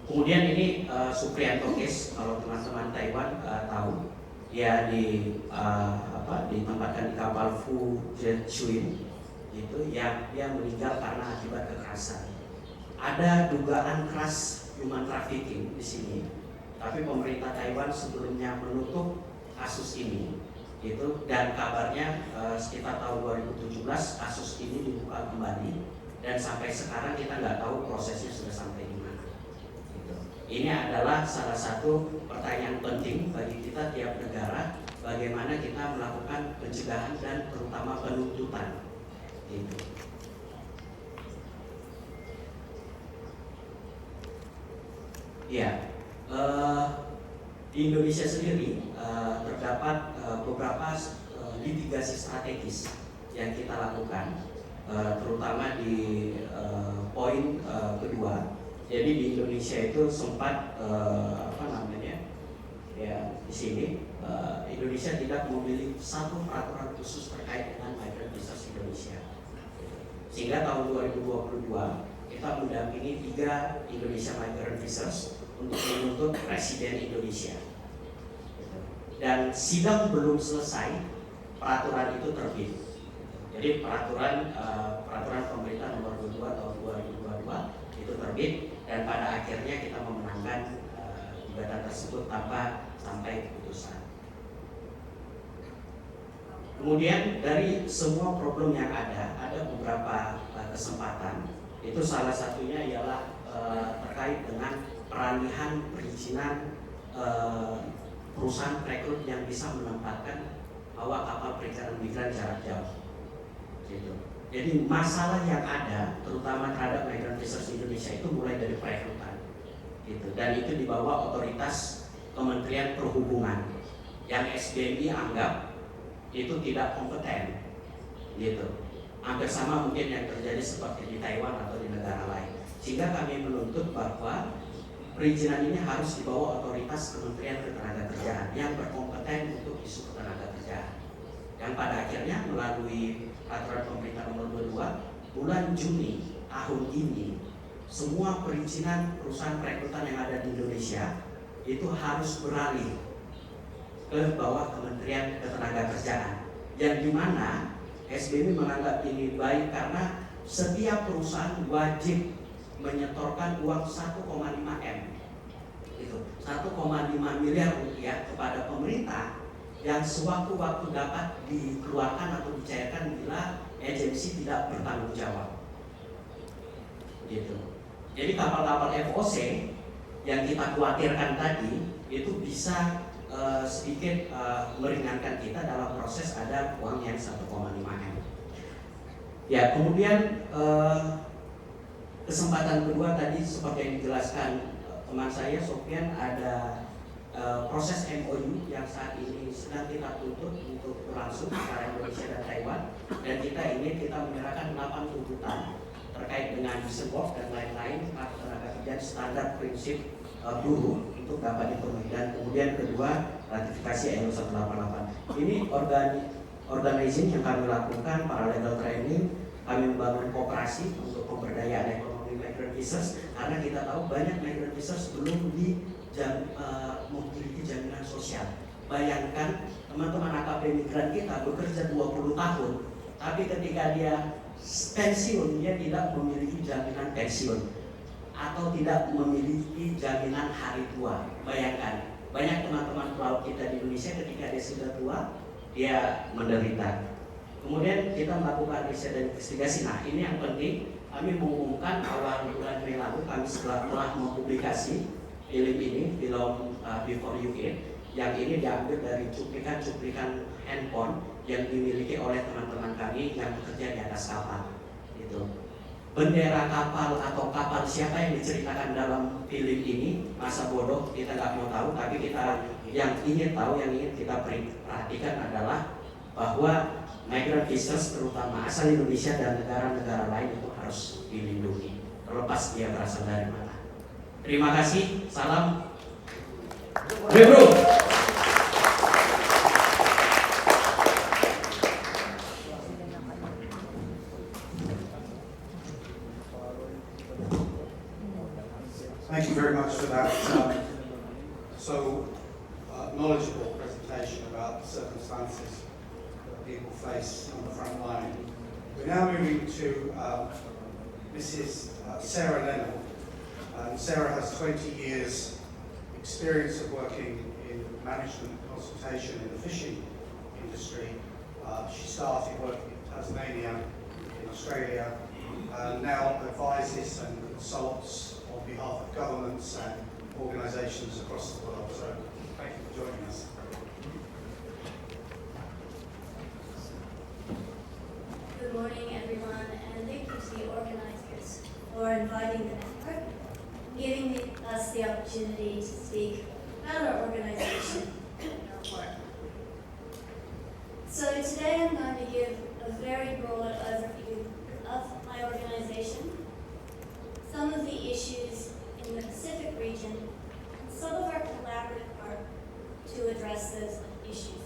Kemudian ini Suprianto case, kalau teman-teman Taiwan tahu, dia ditempatkan di kapal Fu Jetsuin, gitu, yang dia meninggal karena akibat kekerasan. Ada dugaan keras human trafficking di sini, tapi pemerintah Taiwan sebelumnya menutup kasus ini, gitu, dan kabarnya sekitar tahun 2017 kasus ini dibuka kembali, dan sampai sekarang kita nggak tahu prosesnya sudah sampai di mana. Gitu. Ini adalah salah satu pertanyaan penting bagi kita tiap negara, bagaimana kita melakukan pencegahan dan terutama penuntutan. Gitu. Ya. Di Indonesia sendiri terdapat beberapa litigasi strategis yang kita lakukan, terutama di poin kedua. Jadi di Indonesia itu sempat di sini Indonesia tidak memiliki satu peraturan khusus terkait dengan migrant visas Indonesia. Sehingga tahun 2022 kita mendampingi 3 Indonesia migrant visas untuk menuntut Presiden Indonesia. Dan sidang belum selesai, peraturan itu terbit. Jadi peraturan pemerintah nomor 22 tahun 2022 itu terbit, dan pada akhirnya kita memenangkan gugatan tersebut tanpa sampai putusan. Kemudian dari semua problem yang ada beberapa kesempatan. Itu salah satunya ialah terkait dengan peralihan perizinan perusahaan perekrut yang bisa menempatkan awak kapal perikanan migran jarak jauh. Gitu. Jadi masalah yang ada, terutama terhadap migrant visas Indonesia itu mulai dari perekrutan, gitu. Dan itu di bawah otoritas Kementerian Perhubungan, yang SBMI anggap itu tidak kompeten, gitu. Hampir sama mungkin yang terjadi seperti di Taiwan atau di negara lain. Sehingga kami menuntut bahwa perizinan ini harus di bawah otoritas Kementerian Ketenagakerjaan yang berkompeten untuk isu ketenagakerjaan. Yang pada akhirnya melalui peraturan pemerintah nomor 22 bulan Juni tahun ini, semua perizinan perusahaan perekrutan yang ada di Indonesia itu harus beralih ke bawah Kementerian Ketenagakerjaan. Yang dimana SBMI menganggap ini baik karena setiap perusahaan wajib menyetorkan uang 1,5 M, itu 1,5 miliar rupiah kepada pemerintah yang sewaktu-waktu dapat dikeluarkan atau dicairkan bila agensi tidak bertanggung jawab. Gitu. Jadi kapal-kapal FOC yang kita khawatirkan tadi itu bisa sedikit meringankan kita dalam proses ada uang yang 1,5 M. Ya, kemudian kesempatan kedua tadi seperti yang dijelaskan teman saya Syofyan, ada proses MOU yang saat ini sedang kita tuntut untuk berlangsung antara Indonesia dan Taiwan, dan kita menyerahkan 8 tuntutan terkait dengan decent work dan lain-lain, hak tenaga kerja, standar prinsip buruh untuk dapat dipenuhi. Dan kemudian kedua, ratifikasi ILO 188. Ini organizing yang kami lakukan, para legal training, kami membangun kooperasi untuk pemberdayaan ekonomi migrant visas, karena kita tahu banyak migrant visas belum memiliki jaminan sosial. Bayangkan teman-teman AKP migran kita bekerja 20 tahun, tapi ketika dia pensiun, dia tidak memiliki jaminan pensiun atau tidak memiliki jaminan hari tua. Bayangkan, banyak teman-teman pelaut kita di Indonesia ketika dia sudah tua, dia menderita. Kemudian kita melakukan riset dan investigasi. Nah, ini yang penting. Kami mengumumkan awal bulan Mei lalu, kami telah mempublikasi film ini, film Before UK, yang ini diambil dari cuplikan-cuplikan handphone yang dimiliki oleh teman-teman kami yang bekerja di atas kapal. Gitu. Bendera kapal atau kapal siapa yang diceritakan dalam film ini, masa bodoh kita nggak mau tahu, tapi kita yang ingin tahu, yang ingin kita perhatikan adalah bahwa migrant visas terutama asal Indonesia dan negara-negara lain itu harus dilindungi, terlepas dia berasal dari mana. Terima kasih, salam. Bro. Thank you very much for that knowledgeable presentation about the circumstances that people face on the front line. We're now moving to Mrs. Sarah Lenel. Sarah has 20 years experience of working in management consultation in the fishing industry. She started working in Tasmania, in Australia, and now advises and consults on behalf of governments and organisations across the world. So thank you for joining us. Good morning, everyone, and thank you to the organizers for inviting the network, giving us the opportunity to speak about our organization and our work. So today I'm going to give a very broad overview of my organization, some of the issues in the Pacific region, and some of our collaborative work to address those issues.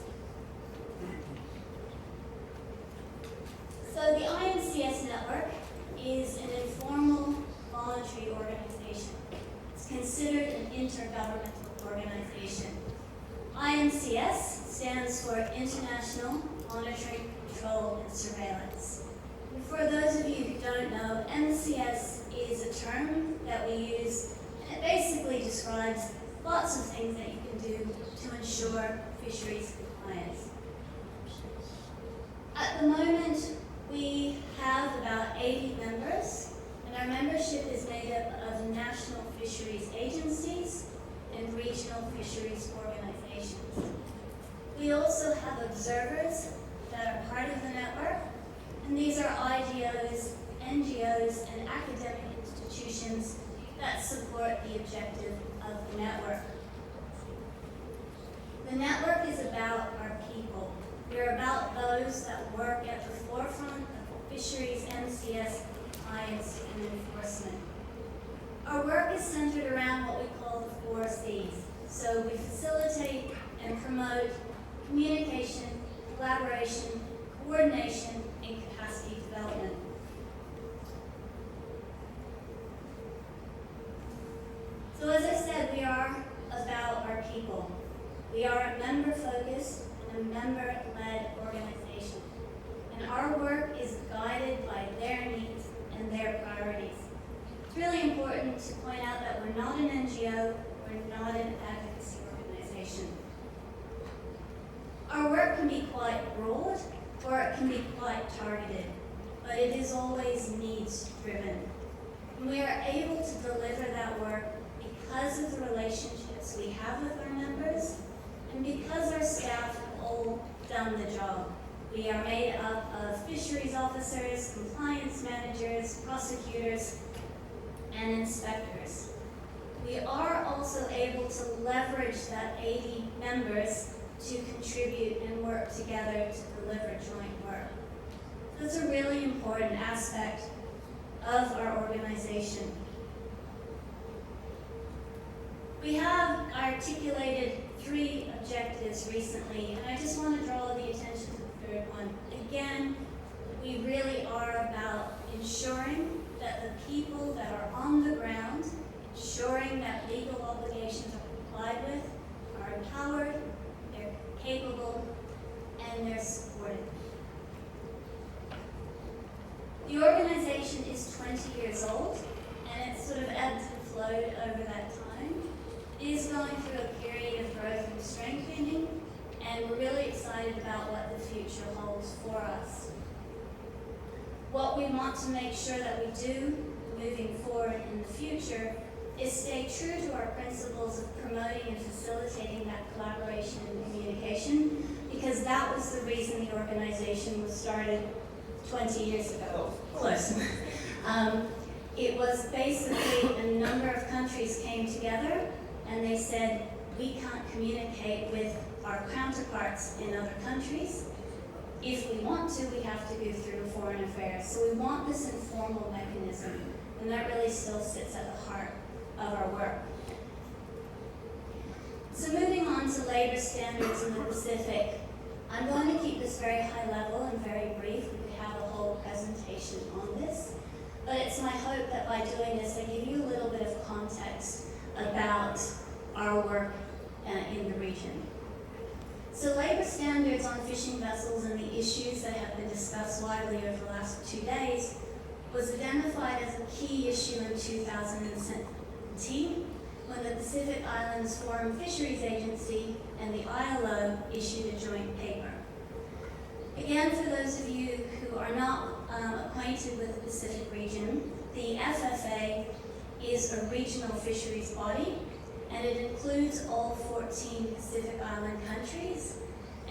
So the IMCS network is an informal voluntary organization. It's considered an intergovernmental organization. IMCS stands for International Monitoring, Control, and Surveillance. And for those of you who don't know, MCS is a term that we use, and it basically describes lots of things that you can do to ensure fisheries compliance. At the moment, we have about 80 members, and our membership is made up of national fisheries agencies and regional fisheries organizations. We also have observers that are part of the network, and these are IGOs, NGOs, and academic institutions that support the objective of the network. The network is about our people. We're about those that work at the forefront of fisheries, MCS, compliance, and enforcement. Our work is centered around what we call the 4 C's. So we facilitate and promote communication, collaboration, coordination, and capacity development. So as I said, we are about our people. We are a member-focused and a member-led organization. And our work is guided by their needs and their priorities. It's really important to point out that we're not an NGO, we're not an advocacy organization. Our work can be quite broad, or it can be quite targeted, but it is always needs-driven. And we are able to deliver that work because of the relationships we have with our members, and because our staff have all done the job. We are made up of fisheries officers, compliance managers, prosecutors, and inspectors. We are also able to leverage that 80 members to contribute and work together to deliver joint work. That's a really important aspect of our organization. We have articulated 3 objectives recently, and I just want to draw the attention to the 3rd one. Again, we really are about ensuring that the people that are on the ground, ensuring that legal obligations are complied with, are empowered, they're capable, and they're supported. The organization is 20 years old, and it's sort of ebbed and flowed over that time. It is going through a period of growth and strengthening, and we're really excited about what the future holds for us. What we want to make sure that we do moving forward in the future is stay true to our principles of promoting and facilitating that collaboration and communication, because that was the reason the organization was started 20 years ago. Close. It was basically a number of countries came together and they said, we can't communicate with our counterparts in other countries. If we want to, we have to go through foreign affairs. So we want this informal mechanism, and that really still sits at the heart of our work. So moving on to labor standards in the Pacific, I'm going to keep this very high level and very brief. We could have a whole presentation on this, but it's my hope that by doing this, I give you a little bit of context about our work in the region. So labor standards on fishing vessels and the issues that have been discussed widely over the last 2 days was identified as a key issue in 2017 when the Pacific Islands Foreign Fisheries Agency and the ILO issued a joint paper. Again, for those of you who are not acquainted with the Pacific region, the FFA is a regional fisheries body, and it includes all 14 Pacific Island countries,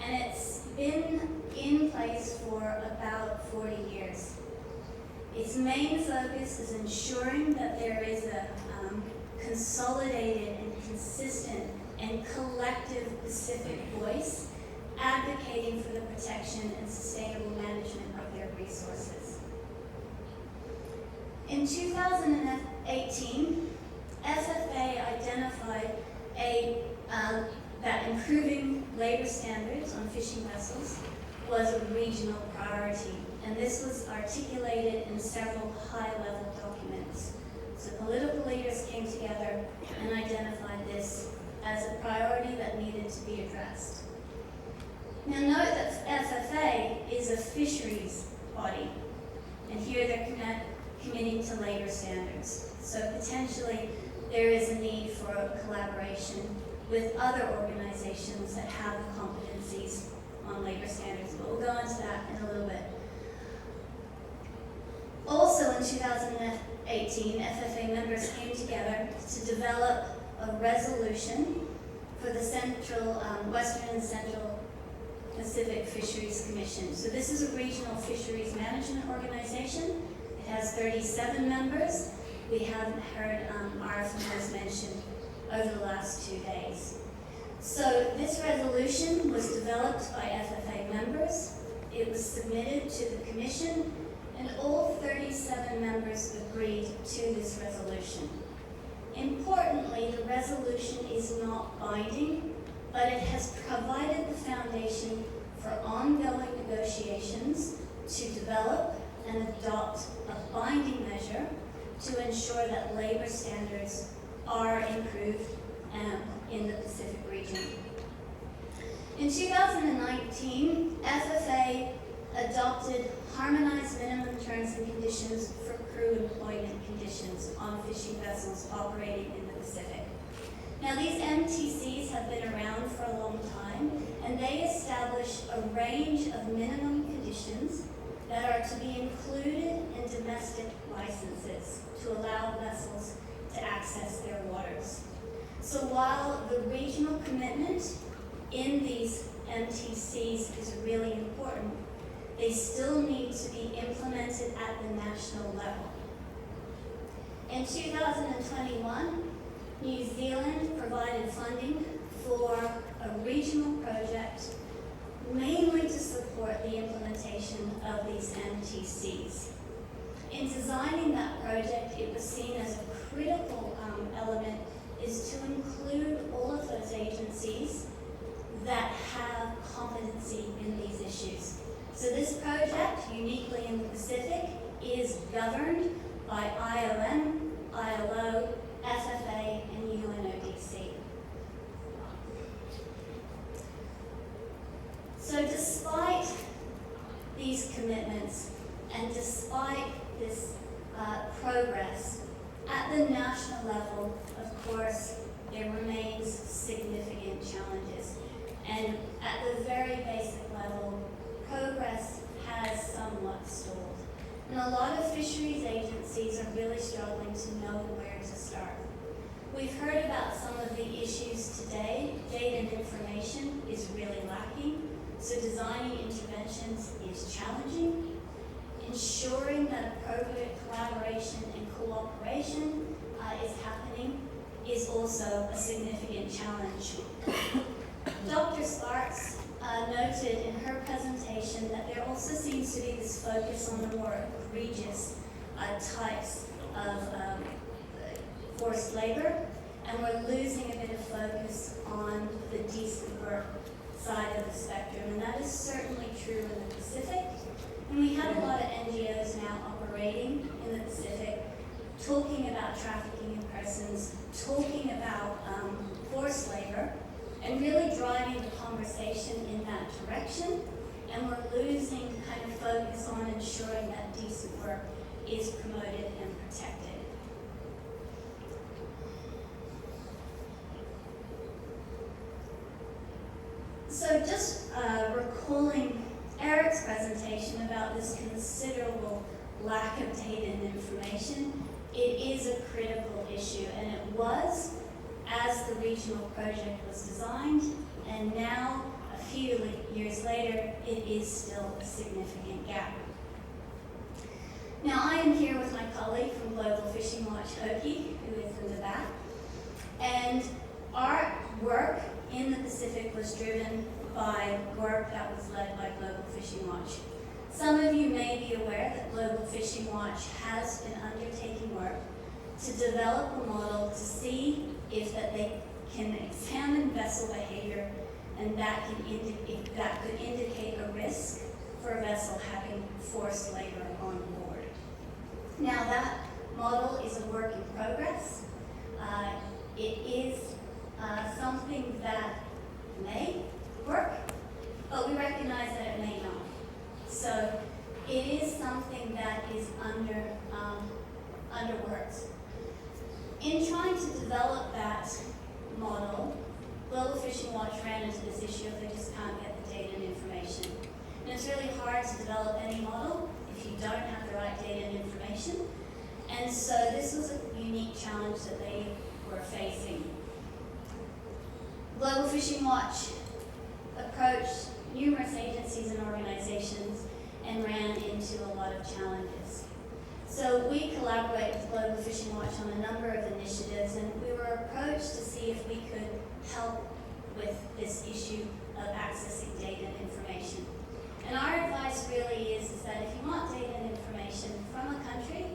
and it's been in place for about 40 years. Its main focus is ensuring that there is a consolidated and consistent and collective Pacific voice advocating for the protection and sustainable management of their resources. In 2018, FFA identified that improving labor standards on fishing vessels was a regional priority, and this was articulated in several high-level documents. So political leaders came together and identified this as a priority that needed to be addressed. Now note that FFA is a fisheries body, and here they're committing to labor standards. So potentially there is a need for a collaboration with other organizations that have the competencies on labor standards, but we'll go into that in a little bit. Also in 2018, FFA members came together to develop a resolution for the Western and Central Pacific Fisheries Commission. So this is a regional fisheries management organization. It has 37 members. We haven't heard RFMs mentioned over the last 2 days. So this resolution was developed by FFA members. It was submitted to the Commission, and all 37 members agreed to this resolution. Importantly, the resolution is not binding, but it has provided the foundation for ongoing negotiations to develop and adopt a binding measure to ensure that labor standards are improved in the Pacific region. In 2019, FFA adopted harmonized minimum terms and conditions for crew employment conditions on fishing vessels operating in the Pacific. Now these MTCs have been around for a long time, and they establish a range of minimum conditions that are to be included in domestic licenses to allow vessels to access their waters. So while the regional commitment in these MTCs is really important, they still need to be implemented at the national level. In 2021, New Zealand provided funding for a regional project mainly to support the implementation of these MTCs. In designing that project, it was seen as a critical element is to include all of those agencies that have competency in these issues. So this project, uniquely in the Pacific, is governed by IOM, ILO, FFA, and UNODC. So despite these commitments and despite this progress, at the national level, of course, there remains significant challenges. And at the very basic level, progress has somewhat stalled. And a lot of fisheries agencies are really struggling to know where to start. We've heard about some of the issues today. Data and information is really lacking, so designing interventions is challenging. Ensuring that appropriate collaboration and cooperation is happening is also a significant challenge. Dr. Sparks noted in her presentation that there also seems to be this focus on the more egregious types of forced labor, and we're losing a bit of focus on the decent work side of the spectrum, and that is certainly true in the Pacific. And we have a lot of NGOs now operating in the Pacific, talking about trafficking in persons, talking about forced labor, and really driving the conversation in that direction. And we're losing kind of focus on ensuring that decent work is promoted and protected. So just recalling Eric's presentation about this considerable lack of data and information, it is a critical issue, and it was as the regional project was designed, and now, a few years later, it is still a significant gap. Now, I am here with my colleague from Global Fishing Watch, Hoki, who is in the back, and our work in the Pacific was driven by work that was led by Global Fishing Watch. Some of you may be aware that Global Fishing Watch has been undertaking work to develop a model to see if that they can examine vessel behavior, and that could indicate a risk for a vessel having forced labor on board. Now that model is a work in progress. It is something that may work, but we recognize that it may not. So it is something that is underworked. In trying to develop that model, Global Fishing Watch ran into this issue of they just can't get the data and information. And it's really hard to develop any model if you don't have the right data and information. And so this was a unique challenge that they were facing. Global Fishing Watch approached numerous agencies and organizations and ran into a lot of challenges. So we collaborate with Global Fishing Watch on a number of initiatives, and we were approached to see if we could help with this issue of accessing data and information. And our advice really is that if you want data and information from a country,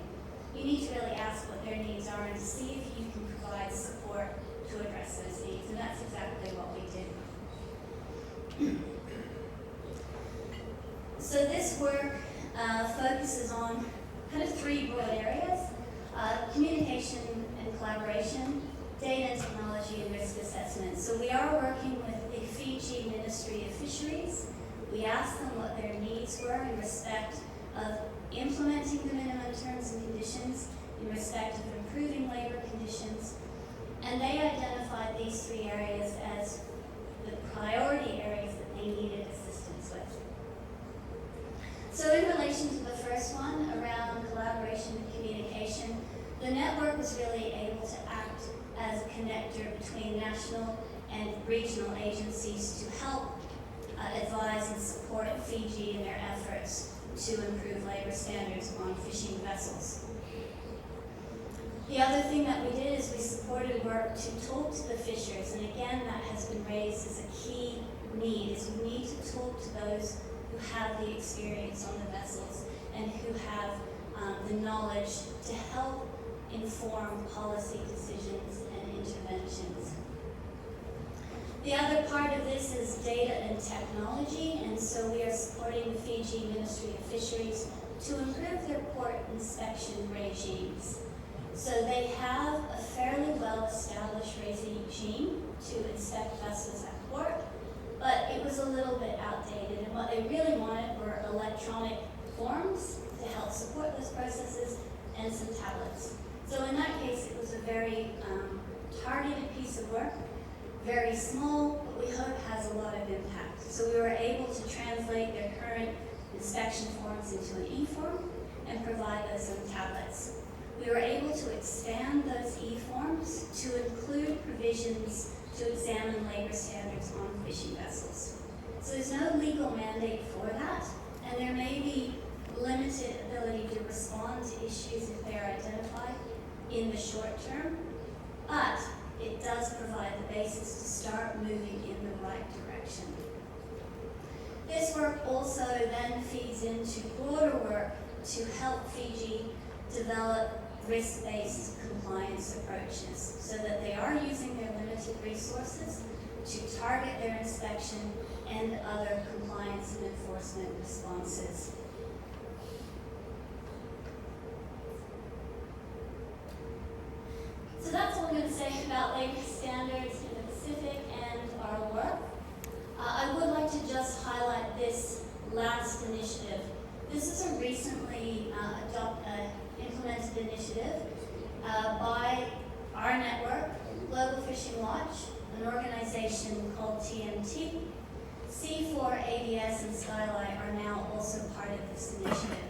you need to really ask what their needs are and to see if you can provide support to address those needs, and that's exactly what we did. So this work focuses on kind of three broad areas: communication and collaboration, data and technology, and risk assessment. So we are working with the Fiji Ministry of Fisheries. We asked them what their needs were in respect of implementing the minimum terms and conditions, in respect of improving labor conditions, and they identified these three areas as the priority areas that they needed assistance with. So in relation to the first one, around collaboration and communication, the network was really able to act as a connector between national and regional agencies to help advise and support Fiji in their efforts to improve labor standards on fishing vessels. The other thing that we did is we supported work to talk to the fishers, and again that has been raised as a key need, is we need to talk to those who have the experience on the vessels and who have the knowledge to help inform policy decisions and interventions. The other part of this is data and technology, and so we are supporting the Fiji Ministry of Fisheries to improve their port inspection regimes. So they have a fairly well-established regime to inspect vessels at port, but it was a little bit outdated, and what they really wanted were electronic forms to help support those processes and some tablets. So in that case, it was a very targeted piece of work, very small, but we hope has a lot of impact. So we were able to translate their current inspection forms into an e-form and provide those on tablets. We were able to expand those e-forms to include provisions to examine labor standards on fishing vessels. So there's no legal mandate for that, and there may be limited ability to respond to issues if they are identified in the short term, but it does provide the basis to start moving in the right direction. This work also then feeds into broader work to help Fiji develop risk-based compliance approaches so that they are using their limited resources to target their inspection and other compliance and enforcement responses. So that's all I'm going to say about labor standards in the Pacific and our work. I would like to just highlight this last initiative. This is a recently implemented initiative by our network, Global Fishing Watch, an organization called TMT. C4, ADS, and Skylight are now also part of this initiative.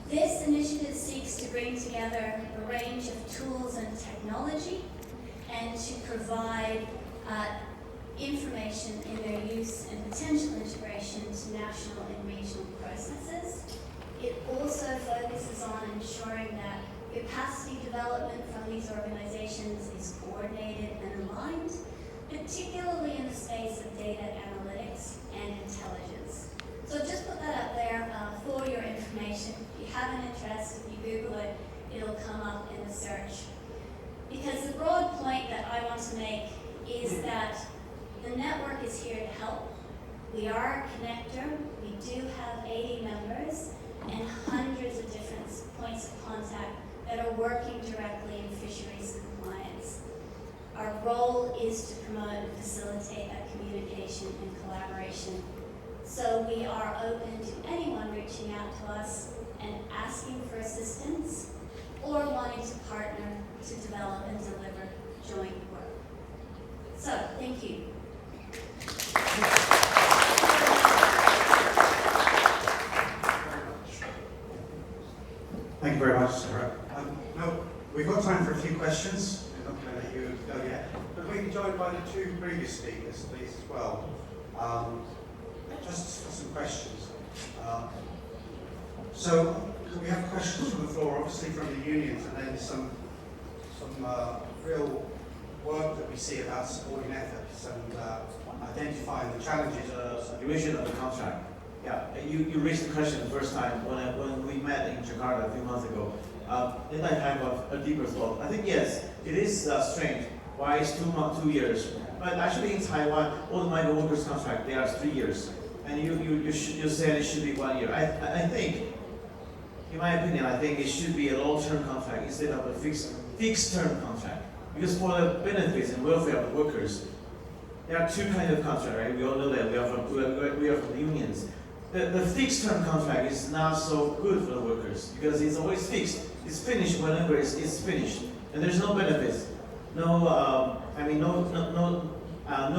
This initiative seeks to bring together a range of tools and technology and to provide information in their use and potential integration to national and regional processes. It also focuses on ensuring that capacity development from these organizations is coordinated and aligned, particularly in the space of data analytics and intelligence. So just put that up there for your information. If you have an interest, if you Google it, it'll come up in the search. Because the broad point that I want to make is that the network is here to help. We are a connector. We do have 80 members and hundreds of different points of contact that are working directly in fisheries compliance. Our role is to promote and facilitate that communication and collaboration. So we are open to anyone reaching out to us and asking for assistance or wanting to partner to develop and deliver joint work. So, thank you. Thank you very much, Sarah. No, we've got time for a few questions. We're not going to let you go yet. But we can join by the two previous speakers, please, as well. Just for some questions. So we have questions from the floor, obviously from the unions, and then some real work that we see about supporting efforts and identifying the challenges. Duration of the contract. Yeah, you raised the question the first time when we met in Jakarta a few months ago. Then I have a deeper thought. I think yes, it is strange. Why is 2 years? But actually in Taiwan, all the migrant workers contract they are 3 years, and you said it should be 1 year. I think, in my opinion, I think it should be a long-term contract instead of a fixed-term contract. Because for the benefits and welfare of the workers, there are two kinds of contract, right? We all know that we are from the unions. The fixed-term contract is not so good for the workers because it's always fixed. It's finished whenever it's finished, and there's no benefits. No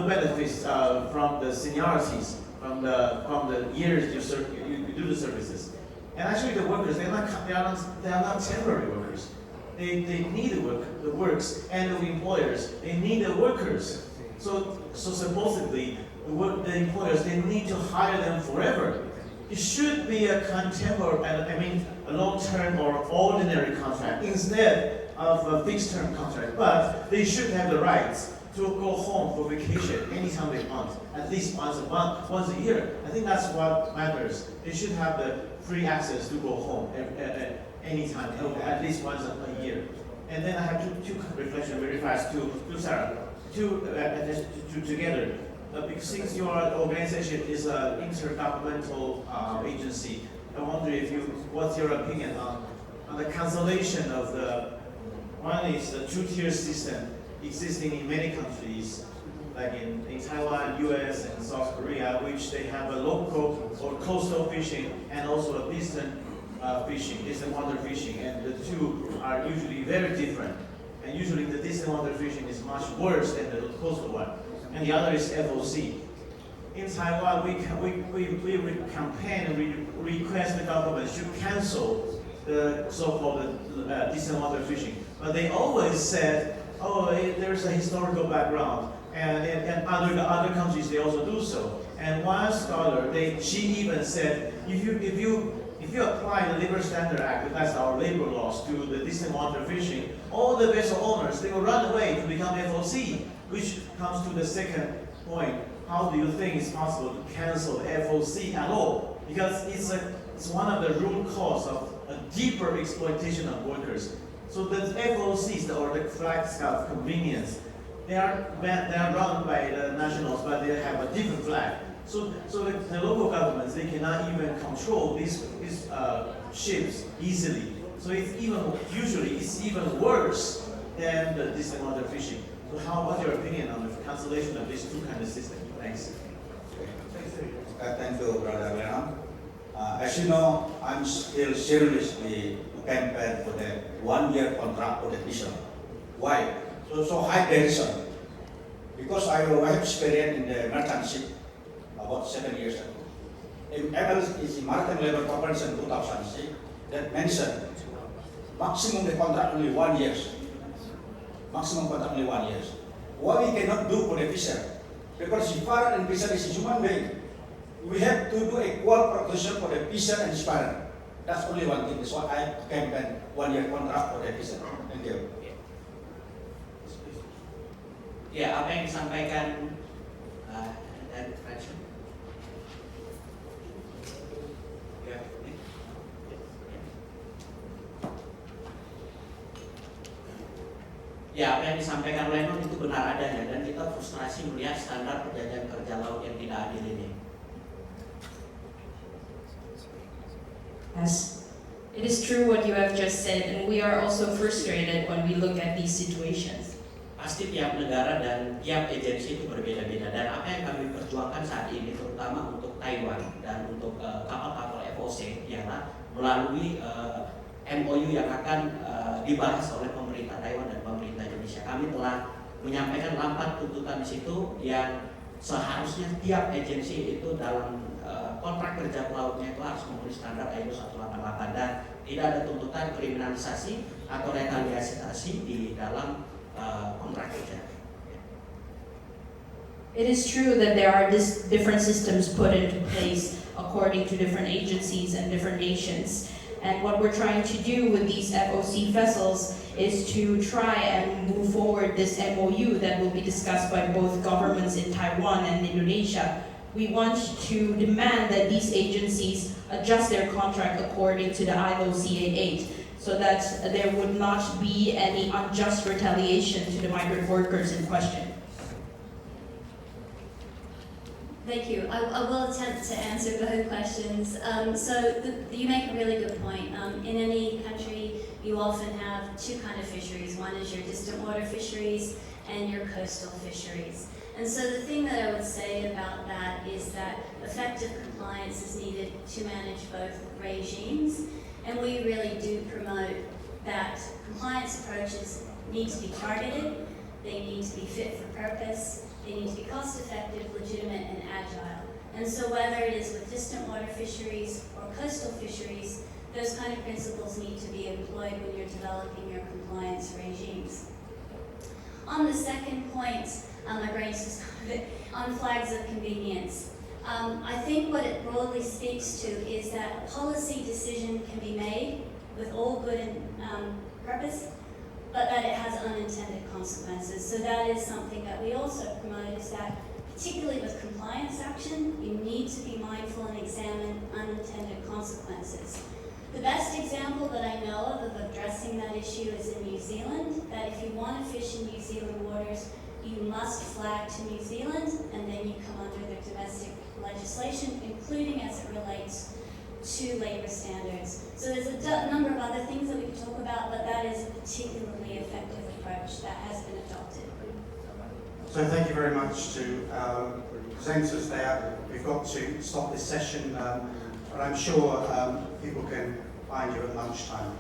benefits from the seniorities, from the years you do the services. And actually, the workers they are not temporary workers. They need the works, and the employers they need the workers. So supposedly the employers they need to hire them forever. It should be a long-term or ordinary contract instead of a fixed term contract, but they should have the rights to go home for vacation anytime they want, at least once a year. I think that's what matters. They should have the free access to go home anytime, at least once a year. And then I have two reflections very fast to Sarah, together. Because since your organization is an intergovernmental agency, I wonder what's your opinion on the cancellation of one is the two-tier system existing in many countries, like in Taiwan, US, and South Korea, which they have a local or coastal fishing and also a distant fishing, distant water fishing, and the two are usually very different. And usually the distant water fishing is much worse than the coastal one. And the other is FOC. In Taiwan, we campaign and request the government to cancel the so-called distant water fishing. But they always said, there's a historical background, and other countries they also do so. And one scholar, she even said, if you apply the Labor Standard Act, that's our labor laws, to the distant water fishing, all the vessel owners, they will run away to become FOC, which comes to the second point. How do you think it's possible to cancel FOC at all? Because it's one of the root cause of a deeper exploitation of workers. So the FOCs, or the flag scout convenience, they are run by the nationals, but they have a different flag. So the local governments, they cannot even control these ships easily. So usually it's even worse than the distant water fishing. So what's your opinion on the cancellation of these two kinds of systems? Thanks. Thank you, Brother Lenel. As you know, I'm still seriously campaign for the 1-year contract for the fishermen. Why? So high derision. Because I have experience in the merchant ship about 7 years ago. In MLC, Maritime Labor Conference in 2006, that mentioned maximum the contract only 1 year. Maximum contract only 1 year. What we cannot do for the fisher? Because seafarer and fisher is a human being. We have to do equal protection for the fisher and seafarer. That's only one thing. That's why I campaign 1 year contract for the fisher. Thank you. Ya, apa yang disampaikan dari Fraction? Ya, apa yang disampaikan Lenel itu benar adanya, dan kita frustrasi melihat standar perjanjian kerja laut yang tidak adil ini. Yes, it is true what you have just said, and we are also frustrated when we look at these situations. Pasti tiap negara dan tiap agensi itu berbeda-beda, dan apa yang kami perjuangkan saat ini terutama untuk Taiwan dan untuk kapal-kapal FOC ialah melalui MOU yang akan dibahas oleh pemerintah Taiwan dan pemerintah Indonesia. Kami telah menyampaikan 4 tuntutan di situ yang seharusnya tiap agensi itu dalam kontrak kerja pelautnya itu harus memenuhi standar ILO 188, dan tidak ada tuntutan kriminalisasi atau retaliasi di dalam kontrak kerja. It is true that there are different systems put into place according to different agencies and different nations. And what we're trying to do with these FOC vessels is to try and move forward this MOU that will be discussed by both governments in Taiwan and Indonesia. We want to demand that these agencies adjust their contract according to the ILO CA8, so that there would not be any unjust retaliation to the migrant workers in question. Thank you. I will attempt to answer both questions. You make a really good point. In any country, you often have two kinds of fisheries. One is your distant water fisheries and your coastal fisheries. And so the thing that I would say about that is that effective compliance is needed to manage both regimes. And we really do promote that compliance approaches need to be targeted, they need to be fit for purpose, they need to be cost-effective, legitimate, and agile. And so whether it is with distant water fisheries or coastal fisheries, those kind of principles need to be employed when you're developing your compliance regimes. On the second point, my brain's just on flags of convenience. I think what it broadly speaks to is that a policy decision can be made with all good purpose, but that it has unintended consequences. So that is something that we also promote, is that particularly with compliance action, you need to be mindful and examine unintended consequences. The best example that I know of addressing that issue is in New Zealand, that if you want to fish in New Zealand waters, you must flag to New Zealand, and then you come under the domestic legislation, including as it relates to labor standards. So there's a number of other things that we can talk about, but that is a particularly effective approach that has been adopted. So thank you very much to presenters there. We've got to stop this session, but I'm sure people can find you at lunchtime.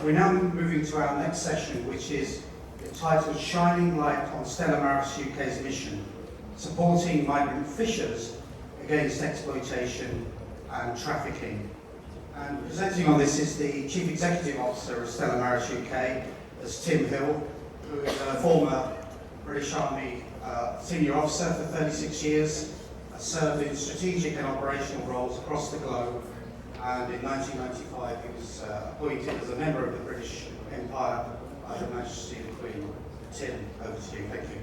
We're now moving to our next session, which is entitled Shining Light on Stella Maris UK's Mission, Supporting Migrant Fishers Against Exploitation and Trafficking. And presenting on this is the Chief Executive Officer of Stella Maris UK, as Tim Hill, who is a former British Army senior officer for 36 years, served in strategic and operational roles across the globe, and in 1995 he was appointed as a member of the British Empire by Her Majesty the Queen. Tim, over to you. Thank you.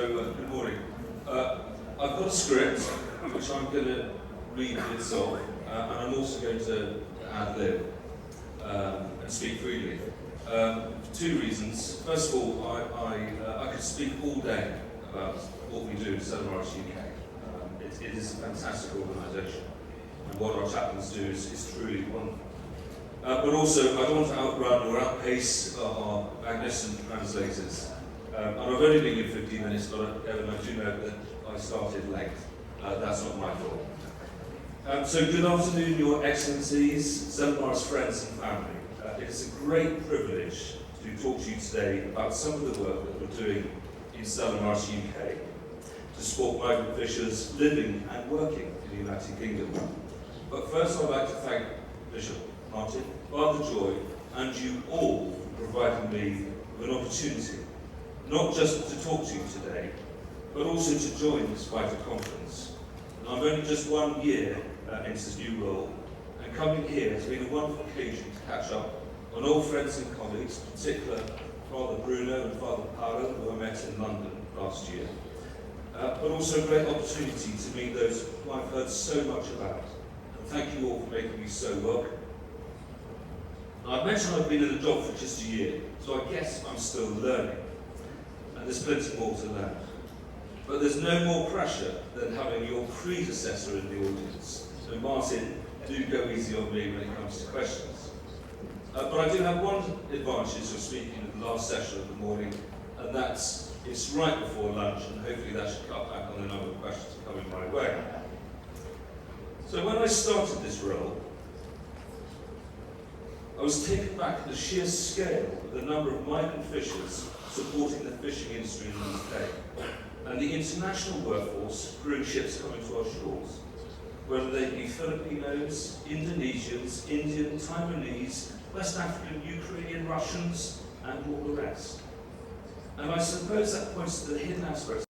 Good morning. I've got a script which I'm going to read bits of, and I'm also going to ad-lib and speak freely. For two reasons. First of all, I could speak all day about what we do at Stella Maris UK. It is a fantastic organisation, and what our chaplains do is truly wonderful. But also, I don't want to outrun or outpace our magnificent translators. And I've only been here 15 minutes, but I do know that I started late. That's not my fault. So good afternoon, Your Excellencies, Stella Maris friends and family. It is a great privilege to talk to you today about some of the work that we're doing in Stella Maris UK to support migrant fishers living and working in the United Kingdom. But first I'd like to thank Bishop Martin, Father Joy, and you all for providing me with an opportunity not just to talk to you today, but also to join this vital conference. And I'm only just 1 year into this new role, and coming here has been a wonderful occasion to catch up on old friends and colleagues, in particular Father Bruno and Father Paolo, who I met in London last year. But also a great opportunity to meet those who I've heard so much about. And thank you all for making me so welcome. Now, I mentioned I've been in the job for just a year, so I guess I'm still learning. And there's plenty more to learn. But there's no more pressure than having your predecessor in the audience. So Martin, do go easy on me when it comes to questions. But I do have one advantage of speaking at the last session of the morning, and that's it's right before lunch, and hopefully that should cut back on the number of questions coming my way. So when I started this role, I was taken back at the sheer scale of the number of migrant fishers supporting the fishing industry in the UK, and the international workforce crewing ships coming to our shores, whether they be Filipinos, Indonesians, Indian, Taiwanese, West African, Ukrainian, Russians, and all the rest. And I suppose that points to the hidden aspects